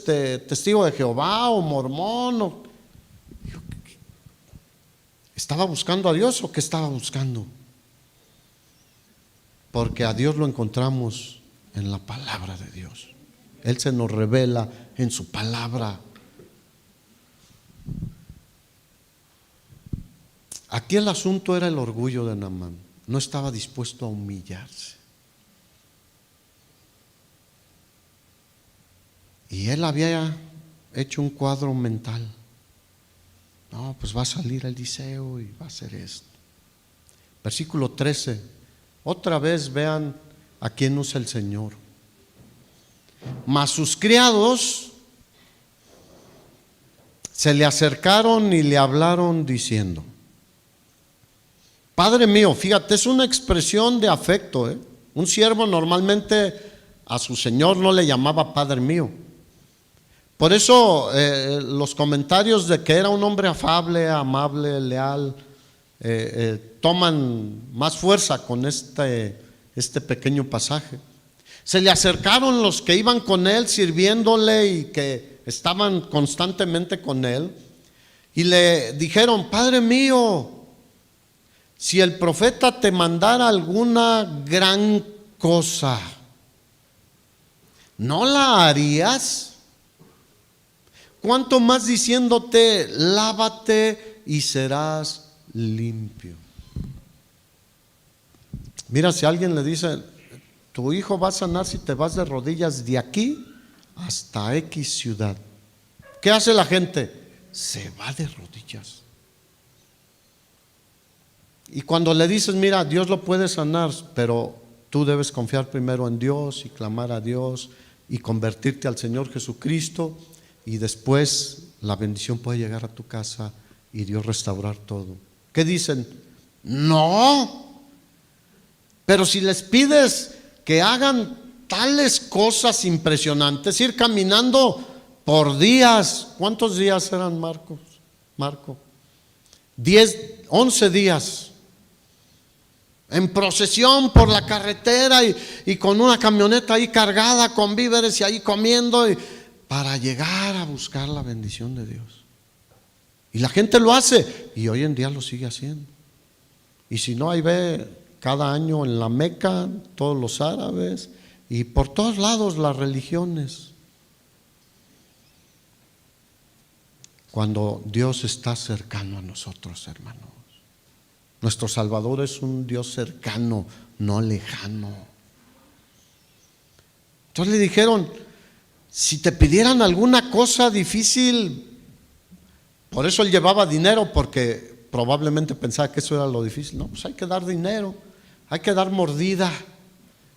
testigo de Jehová o mormón. ¿Estaba buscando a Dios o qué estaba buscando? Porque a Dios lo encontramos en la palabra de Dios. Él se nos revela en su palabra. Aquí el asunto era el orgullo de Naamán. No estaba dispuesto a humillarse. Y él había hecho un cuadro mental. No, pues va a salir Eliseo y va a hacer esto. Versículo 13. Otra vez vean a quién usa el Señor. Mas sus criados se le acercaron y le hablaron diciendo: Padre mío. Fíjate, es una expresión de afecto, ¿eh? Un siervo normalmente a su señor no le llamaba Padre mío. Por eso los comentarios de que era un hombre afable, amable, leal, toman más fuerza con este pequeño pasaje. Se le acercaron los que iban con él sirviéndole y que estaban constantemente con él y le dijeron: Padre mío, si el profeta te mandara alguna gran cosa, ¿no la harías? ¿Cuánto más diciéndote: lávate y serás limpio? Mira, si alguien le dice: tu hijo va a sanar si te vas de rodillas de aquí hasta X ciudad, ¿qué hace la gente? Se va de rodillas. Y cuando le dices: mira, Dios lo puede sanar, pero tú debes confiar primero en Dios y clamar a Dios y convertirte al Señor Jesucristo, y después la bendición puede llegar a tu casa y Dios restaurar todo. ¿Qué dicen? No, pero si les pides que hagan tales cosas impresionantes, ir caminando por días. ¿Cuántos días eran, Marco? 11 días en procesión por la carretera y con una camioneta ahí cargada con víveres y ahí comiendo para llegar a buscar la bendición de Dios. Y la gente lo hace y hoy en día lo sigue haciendo. Y si no, ahí ve cada año en la Meca todos los árabes y por todos lados las religiones. Cuando Dios está cercano a nosotros, hermanos. Nuestro Salvador es un Dios cercano, no lejano. Entonces le dijeron: si te pidieran alguna cosa difícil. Por eso él llevaba dinero, porque probablemente pensaba que eso era lo difícil. No, pues hay que dar dinero, hay que dar mordida,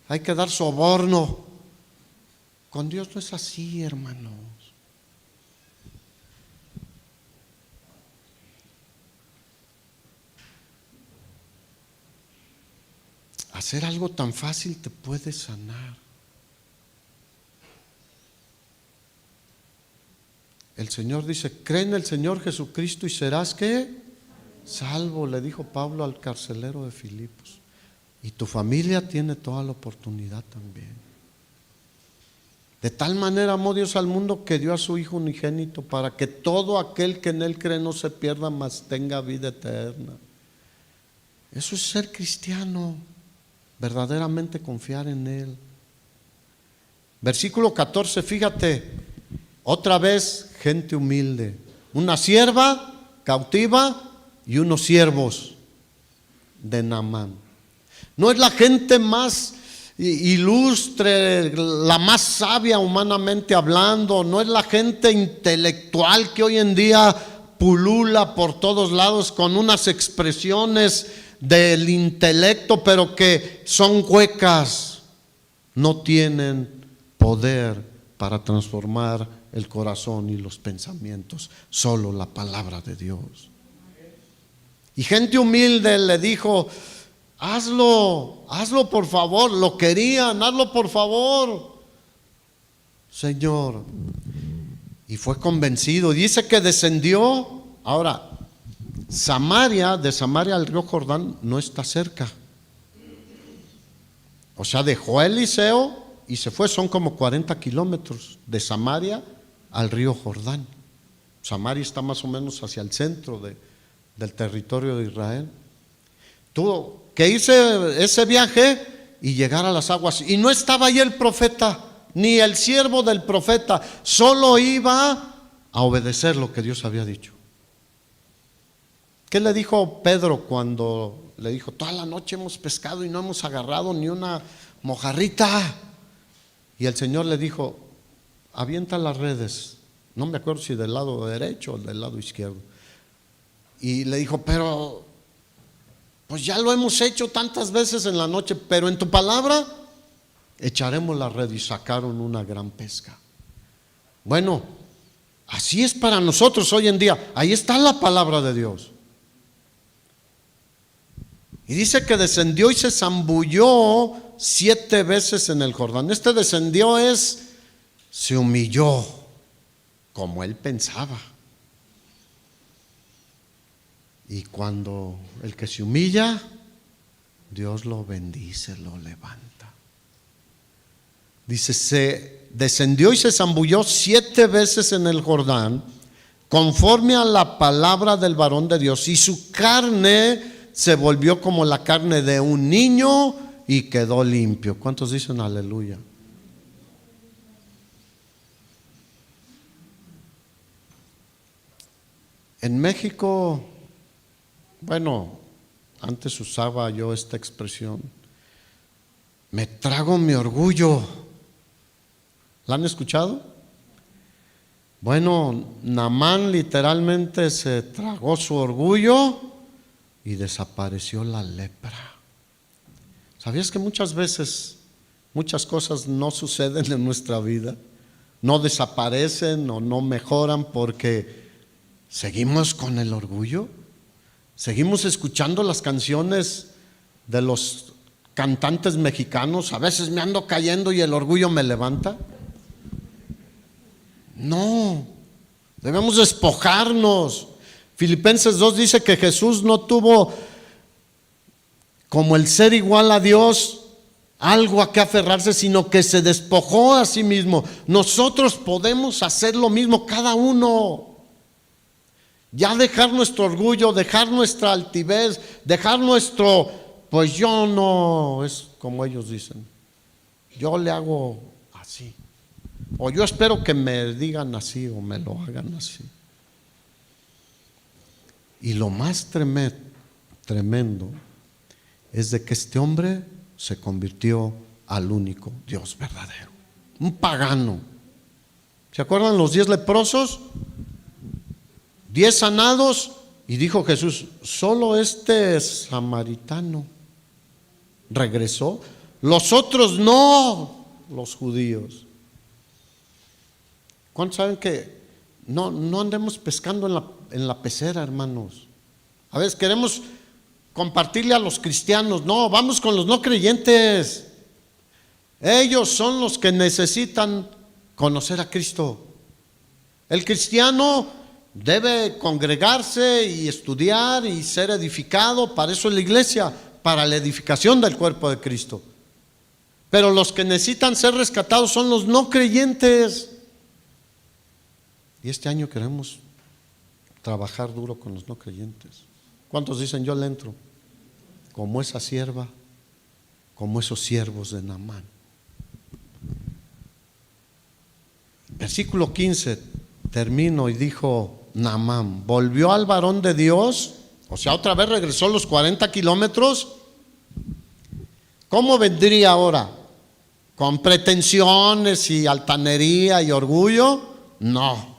hay que dar soborno. Con Dios no es así, hermanos. Hacer algo tan fácil te puede sanar. El Señor dice: cree en el Señor Jesucristo y serás ¿qué? Salvo, le dijo Pablo al carcelero de Filipos. Y tu familia tiene toda la oportunidad también. De tal manera amó Dios al mundo que dio a su Hijo unigénito para que todo aquel que en Él cree no se pierda, mas tenga vida eterna. Eso es ser cristiano, verdaderamente confiar en Él. Versículo 14, fíjate, otra vez gente humilde, una sierva cautiva y unos siervos de Naamán. No es la gente más ilustre, la más sabia humanamente hablando, no es la gente intelectual que hoy en día pulula por todos lados con unas expresiones del intelecto, pero que son huecas, no tienen poder para transformar el corazón y los pensamientos, solo la palabra de Dios. Y gente humilde le dijo: hazlo por favor. Lo querían: hazlo por favor, Señor. Y fue convencido. Dice que descendió. Ahora, de Samaria al río Jordán no está cerca. O sea, dejó a Eliseo y se fue. Son como 40 kilómetros de Samaria al río Jordán. Samaria está más o menos hacia el centro del territorio de Israel. Tuvo que irse ese viaje y llegar a las aguas. Y no estaba ahí el profeta, ni el siervo del profeta. Solo iba a obedecer lo que Dios había dicho. ¿Qué le dijo Pedro cuando le dijo: toda la noche hemos pescado y no hemos agarrado ni una mojarrita? Y el Señor le dijo: avienta las redes. No me acuerdo si del lado derecho o del lado izquierdo. Y le dijo: pero pues ya lo hemos hecho tantas veces en la noche, pero en tu palabra echaremos la red. Y sacaron una gran pesca. Bueno, así es para nosotros hoy en día. Ahí está la palabra de Dios. Y dice que descendió y se zambulló 7 veces en el Jordán. Este descendió se humilló, como él pensaba. Y cuando el que se humilla, Dios lo bendice, lo levanta. Dice: se descendió y se zambulló 7 veces en el Jordán, conforme a la palabra del varón de Dios, y su carne se volvió como la carne de un niño y quedó limpio. ¿Cuántos dicen aleluya? En México, bueno, antes usaba yo esta expresión: me trago mi orgullo. ¿La han escuchado? Bueno, Naamán literalmente se tragó su orgullo y desapareció la lepra. ¿Sabías que muchas veces muchas cosas no suceden en nuestra vida? No desaparecen o no mejoran porque seguimos con el orgullo. Seguimos escuchando las canciones de los cantantes mexicanos: a veces me ando cayendo y el orgullo me levanta. No, debemos despojarnos. Filipenses 2 dice que Jesús no tuvo, como el ser igual a Dios, algo a que aferrarse, sino que se despojó a sí mismo. Nosotros podemos hacer lo mismo, cada uno. Ya dejar nuestro orgullo, dejar nuestra altivez, dejar nuestro, pues yo no, es como ellos dicen, yo le hago así, o yo espero que me digan así o me lo hagan así. Y lo más tremendo es de que este hombre se convirtió al único Dios verdadero, un pagano. ¿Se acuerdan los 10 leprosos? 10 sanados, y dijo Jesús: solo este samaritano regresó, los otros no, los judíos. ¿Cuántos saben que no andemos pescando en la pecera, hermanos? A veces queremos compartirle a los cristianos: no, vamos con los no creyentes. Ellos son los que necesitan conocer a Cristo. El cristiano debe congregarse y estudiar y ser edificado. Para eso es la iglesia, para la edificación del cuerpo de Cristo. Pero los que necesitan ser rescatados son los no creyentes. Y este año queremos trabajar duro con los no creyentes. ¿Cuántos dicen: yo le entro? Como esa sierva, como esos siervos de Naamán. Versículo 15, termino, y dijo Naamán: volvió al varón de Dios, o sea, otra vez regresó los 40 kilómetros. ¿Cómo vendría ahora? con pretensiones y altanería y orgullo, no.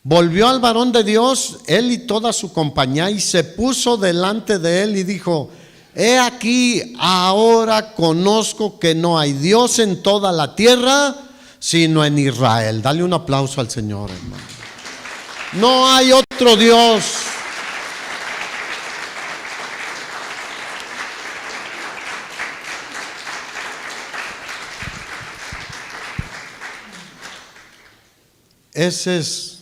Volvió al varón de Dios, él y toda su compañía, y se puso delante de él y dijo: he aquí, ahora conozco que no hay Dios en toda la tierra, sino en Israel. Dale un aplauso al Señor, hermano. No hay otro Dios. Ese es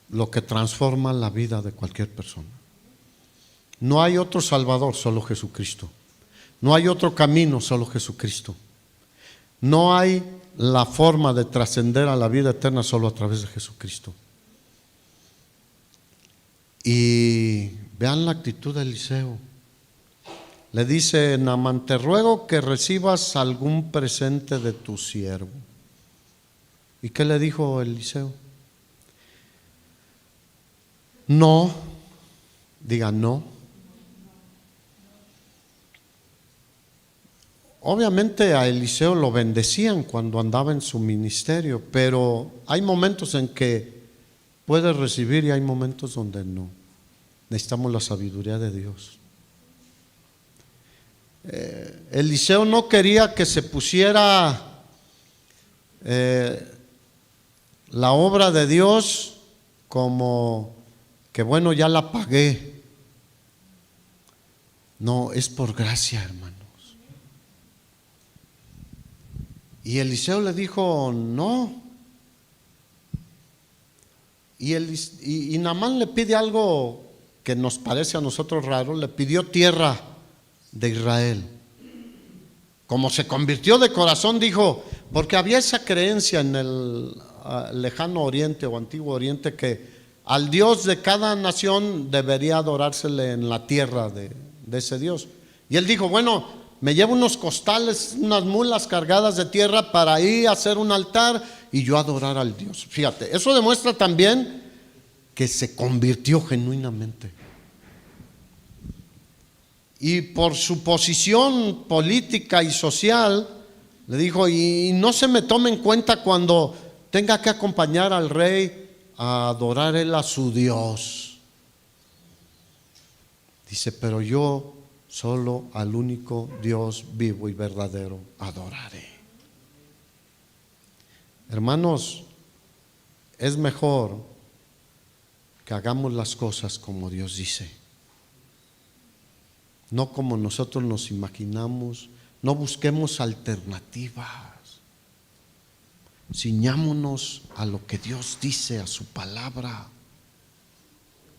lo que transforma la vida de cualquier persona. No hay otro Salvador, solo Jesucristo. No hay otro camino, solo Jesucristo. No hay la forma de trascender a la vida eterna solo a través de Jesucristo. Y vean la actitud de Eliseo. Le dice Naamán: te ruego que recibas algún presente de tu siervo. ¿Y qué le dijo Eliseo? No, diga no. Obviamente a Eliseo lo bendecían cuando andaba en su ministerio, pero hay momentos en que puedes recibir y hay momentos donde no. Necesitamos la sabiduría de Dios. Eliseo no quería que se pusiera la obra de Dios como que bueno, ya la pagué. No, es por gracia, hermanos. Y Eliseo le dijo no. Y Naamán le pide algo que nos parece a nosotros raro. Le pidió tierra de Israel. Como se convirtió de corazón, dijo, porque había esa creencia en el lejano oriente o antiguo oriente que al Dios de cada nación debería adorársele en la tierra de ese Dios. Y él dijo, bueno, me llevo unos costales, unas mulas cargadas de tierra para ahí hacer un altar y yo adorar al Dios. Fíjate, eso demuestra también que se convirtió genuinamente. Y por su posición política y social, le dijo, y no se me tome en cuenta cuando tenga que acompañar al rey a adorar él a su Dios. Dice, pero yo solo al único Dios vivo y verdadero adoraré. Hermanos, es mejor que hagamos las cosas como Dios dice, no como nosotros nos imaginamos. No busquemos alternativas. Ciñámonos a lo que Dios dice, a su palabra,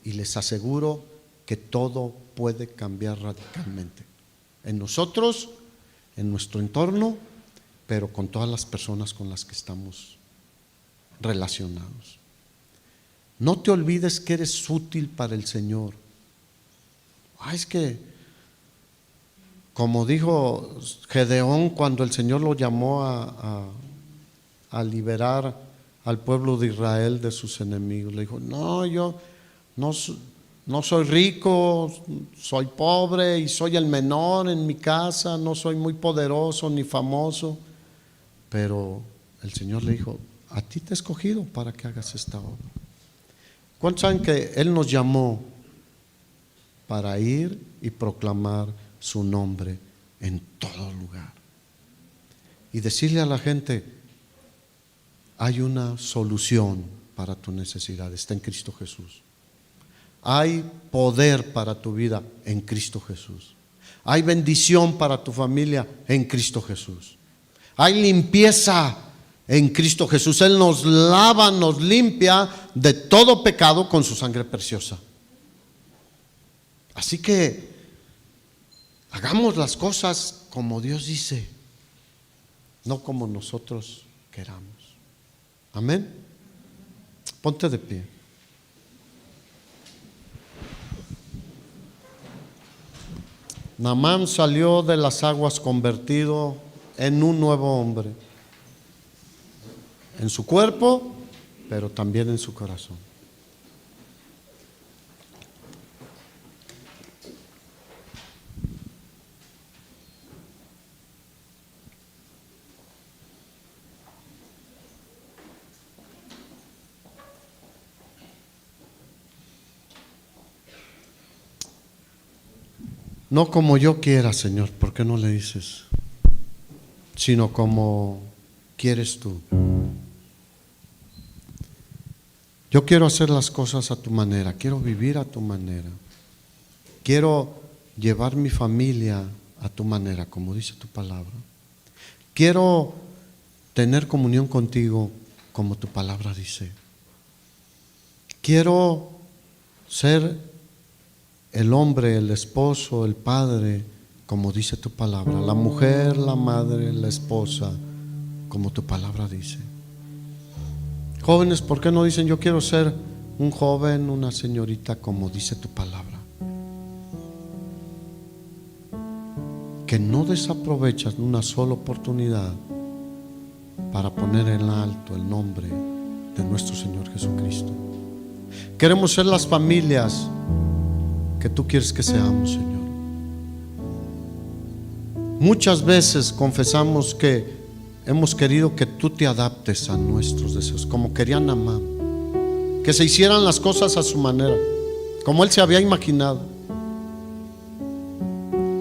y les aseguro que todo puede cambiar radicalmente en nosotros, en nuestro entorno, pero con todas las personas con las que estamos relacionados. No te olvides que eres útil para el Señor. Es que, como dijo Gedeón cuando el Señor lo llamó a liberar al pueblo de Israel de sus enemigos, le dijo, no, yo no soy rico, soy pobre y soy el menor en mi casa, no soy muy poderoso ni famoso, pero el Señor le dijo, a ti te he escogido para que hagas esta obra. ¿Cuántos saben que Él nos llamó para ir y proclamar su nombre en todo lugar? Y decirle a la gente, hay una solución para tu necesidad, está en Cristo Jesús. Hay poder para tu vida en Cristo Jesús. Hay bendición para tu familia en Cristo Jesús. Hay limpieza en Cristo Jesús. Él nos lava, nos limpia de todo pecado con su sangre preciosa. Así que hagamos las cosas como Dios dice, no como nosotros queramos. Amén. Ponte de pie. Naamán salió de las aguas convertido en un nuevo hombre, en su cuerpo, pero también en su corazón. No como yo quiera, Señor, ¿por qué no le dices? Sino como quieres tú. Yo quiero hacer las cosas a tu manera, quiero vivir a tu manera, quiero llevar mi familia a tu manera, como dice tu palabra. Quiero tener comunión contigo como tu palabra dice. Quiero ser el hombre, el esposo, el padre, como dice tu palabra, la mujer, la madre, la esposa, como tu palabra dice. Jóvenes, ¿por qué no dicen yo quiero ser un joven, una señorita, como dice tu palabra? Que no desaprovechas una sola oportunidad para poner en alto el nombre de nuestro Señor Jesucristo. Queremos ser las familias que tú quieres que seamos, Señor. Muchas veces confesamos que hemos querido que tú te adaptes a nuestros deseos, como quería Naamán, que se hicieran las cosas a su manera, como él se había imaginado.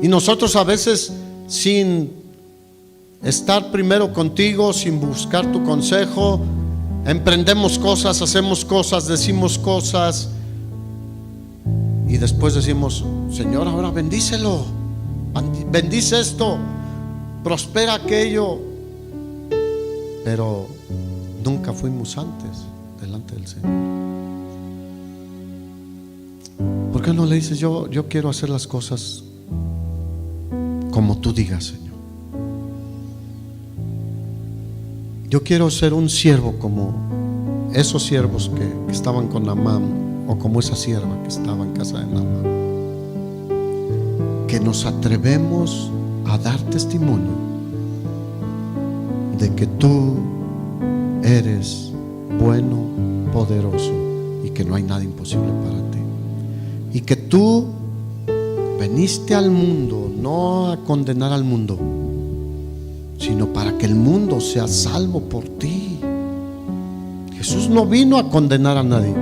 Y nosotros a veces, sin estar primero contigo, sin buscar tu consejo, emprendemos cosas, hacemos cosas, decimos cosas, y después decimos: Señor, ahora bendícelo, bendice esto, prospera aquello. Pero nunca fuimos antes delante del Señor. ¿Por qué no le dices yo quiero hacer las cosas como tú digas, Señor? Yo quiero ser un siervo como esos siervos que estaban con Naamán, o como esa sierva que estaba en casa de Naamán, que nos atrevemos a dar testimonio de que tú eres bueno, poderoso, y que no hay nada imposible para ti, y que tú veniste al mundo no a condenar al mundo, sino para que el mundo sea salvo por ti. Jesús no vino a condenar a nadie,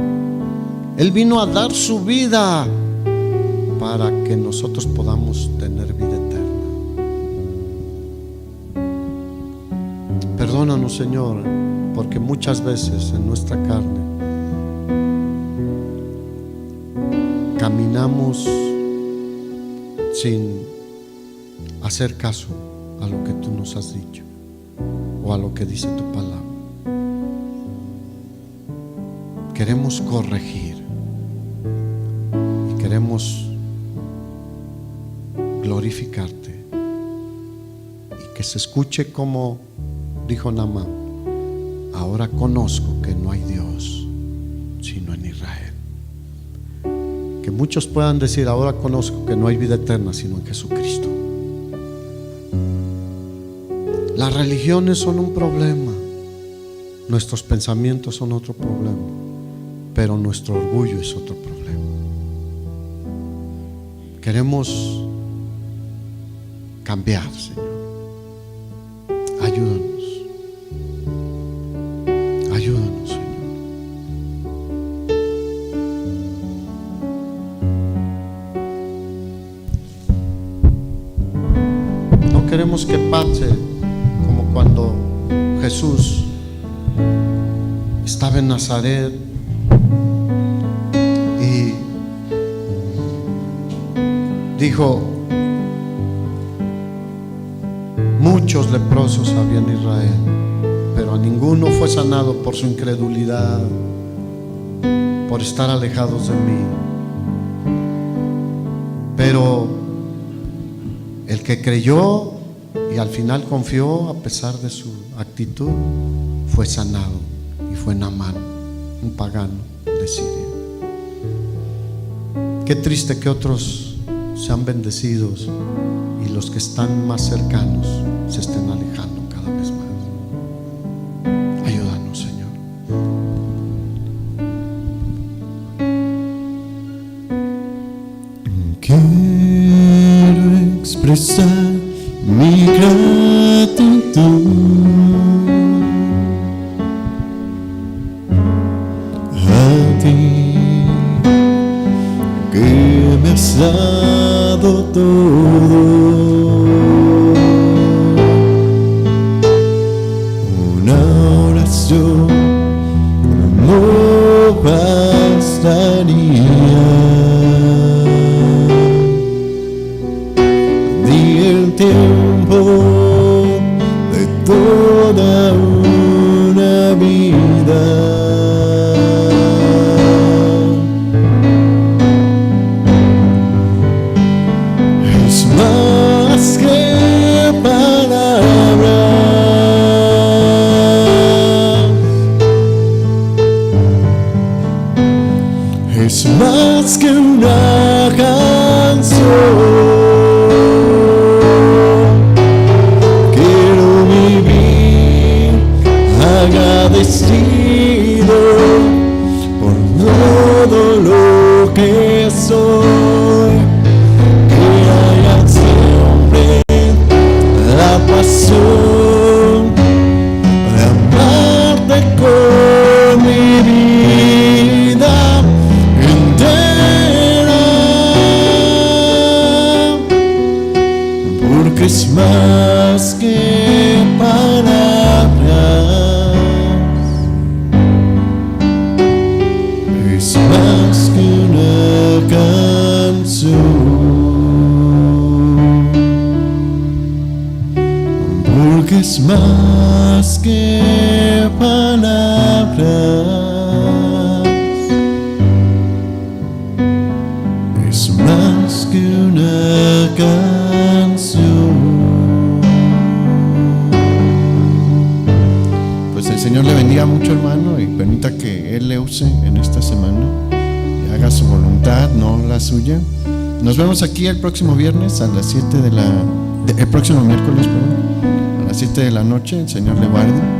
Él vino a dar su vida para que nosotros podamos tener vida eterna. Perdónanos, Señor, porque muchas veces en nuestra carne caminamos sin hacer caso a lo que tú nos has dicho o a lo que dice tu palabra. Queremos corregir y queremos glorificarte, y que se escuche como dijo Naamán: ahora conozco que no hay Dios sino en Israel. Que muchos puedan decir: ahora conozco que no hay vida eterna sino en Jesucristo. Las religiones son un problema, nuestros pensamientos son otro problema, pero nuestro orgullo es otro problema. Queremos cambiar, Señor. Ayúdanos. Ayúdanos, Señor. No queremos que pase como cuando Jesús estaba en Nazaret y dijo: muchos leprosos había en Israel, pero a ninguno fue sanado por su incredulidad, por estar alejados de mí. Pero el que creyó y al final confió a pesar de su actitud fue sanado, y fue Naamán, un pagano de Siria. Qué triste que otros sean bendecidos y los que están más cercanos se estén alejando cada vez más. Ayúdanos, Señor. Quiero expresar mi gratitud a ti, que me has dado todo. agradecido por todo lo que soy, que haya siempre la pasión de amarte con mi vida entera, porque es más que palabras, es más que una canción, porque es más que palabras, es más que una canción. Pues el Señor le bendiga mucho, hermano, y permita que Él le use en esta semana y haga su voluntad, no la suya. Nos vemos aquí el próximo viernes a las 7 el próximo miércoles, perdón, a las 7 de la noche. El Señor le guarde.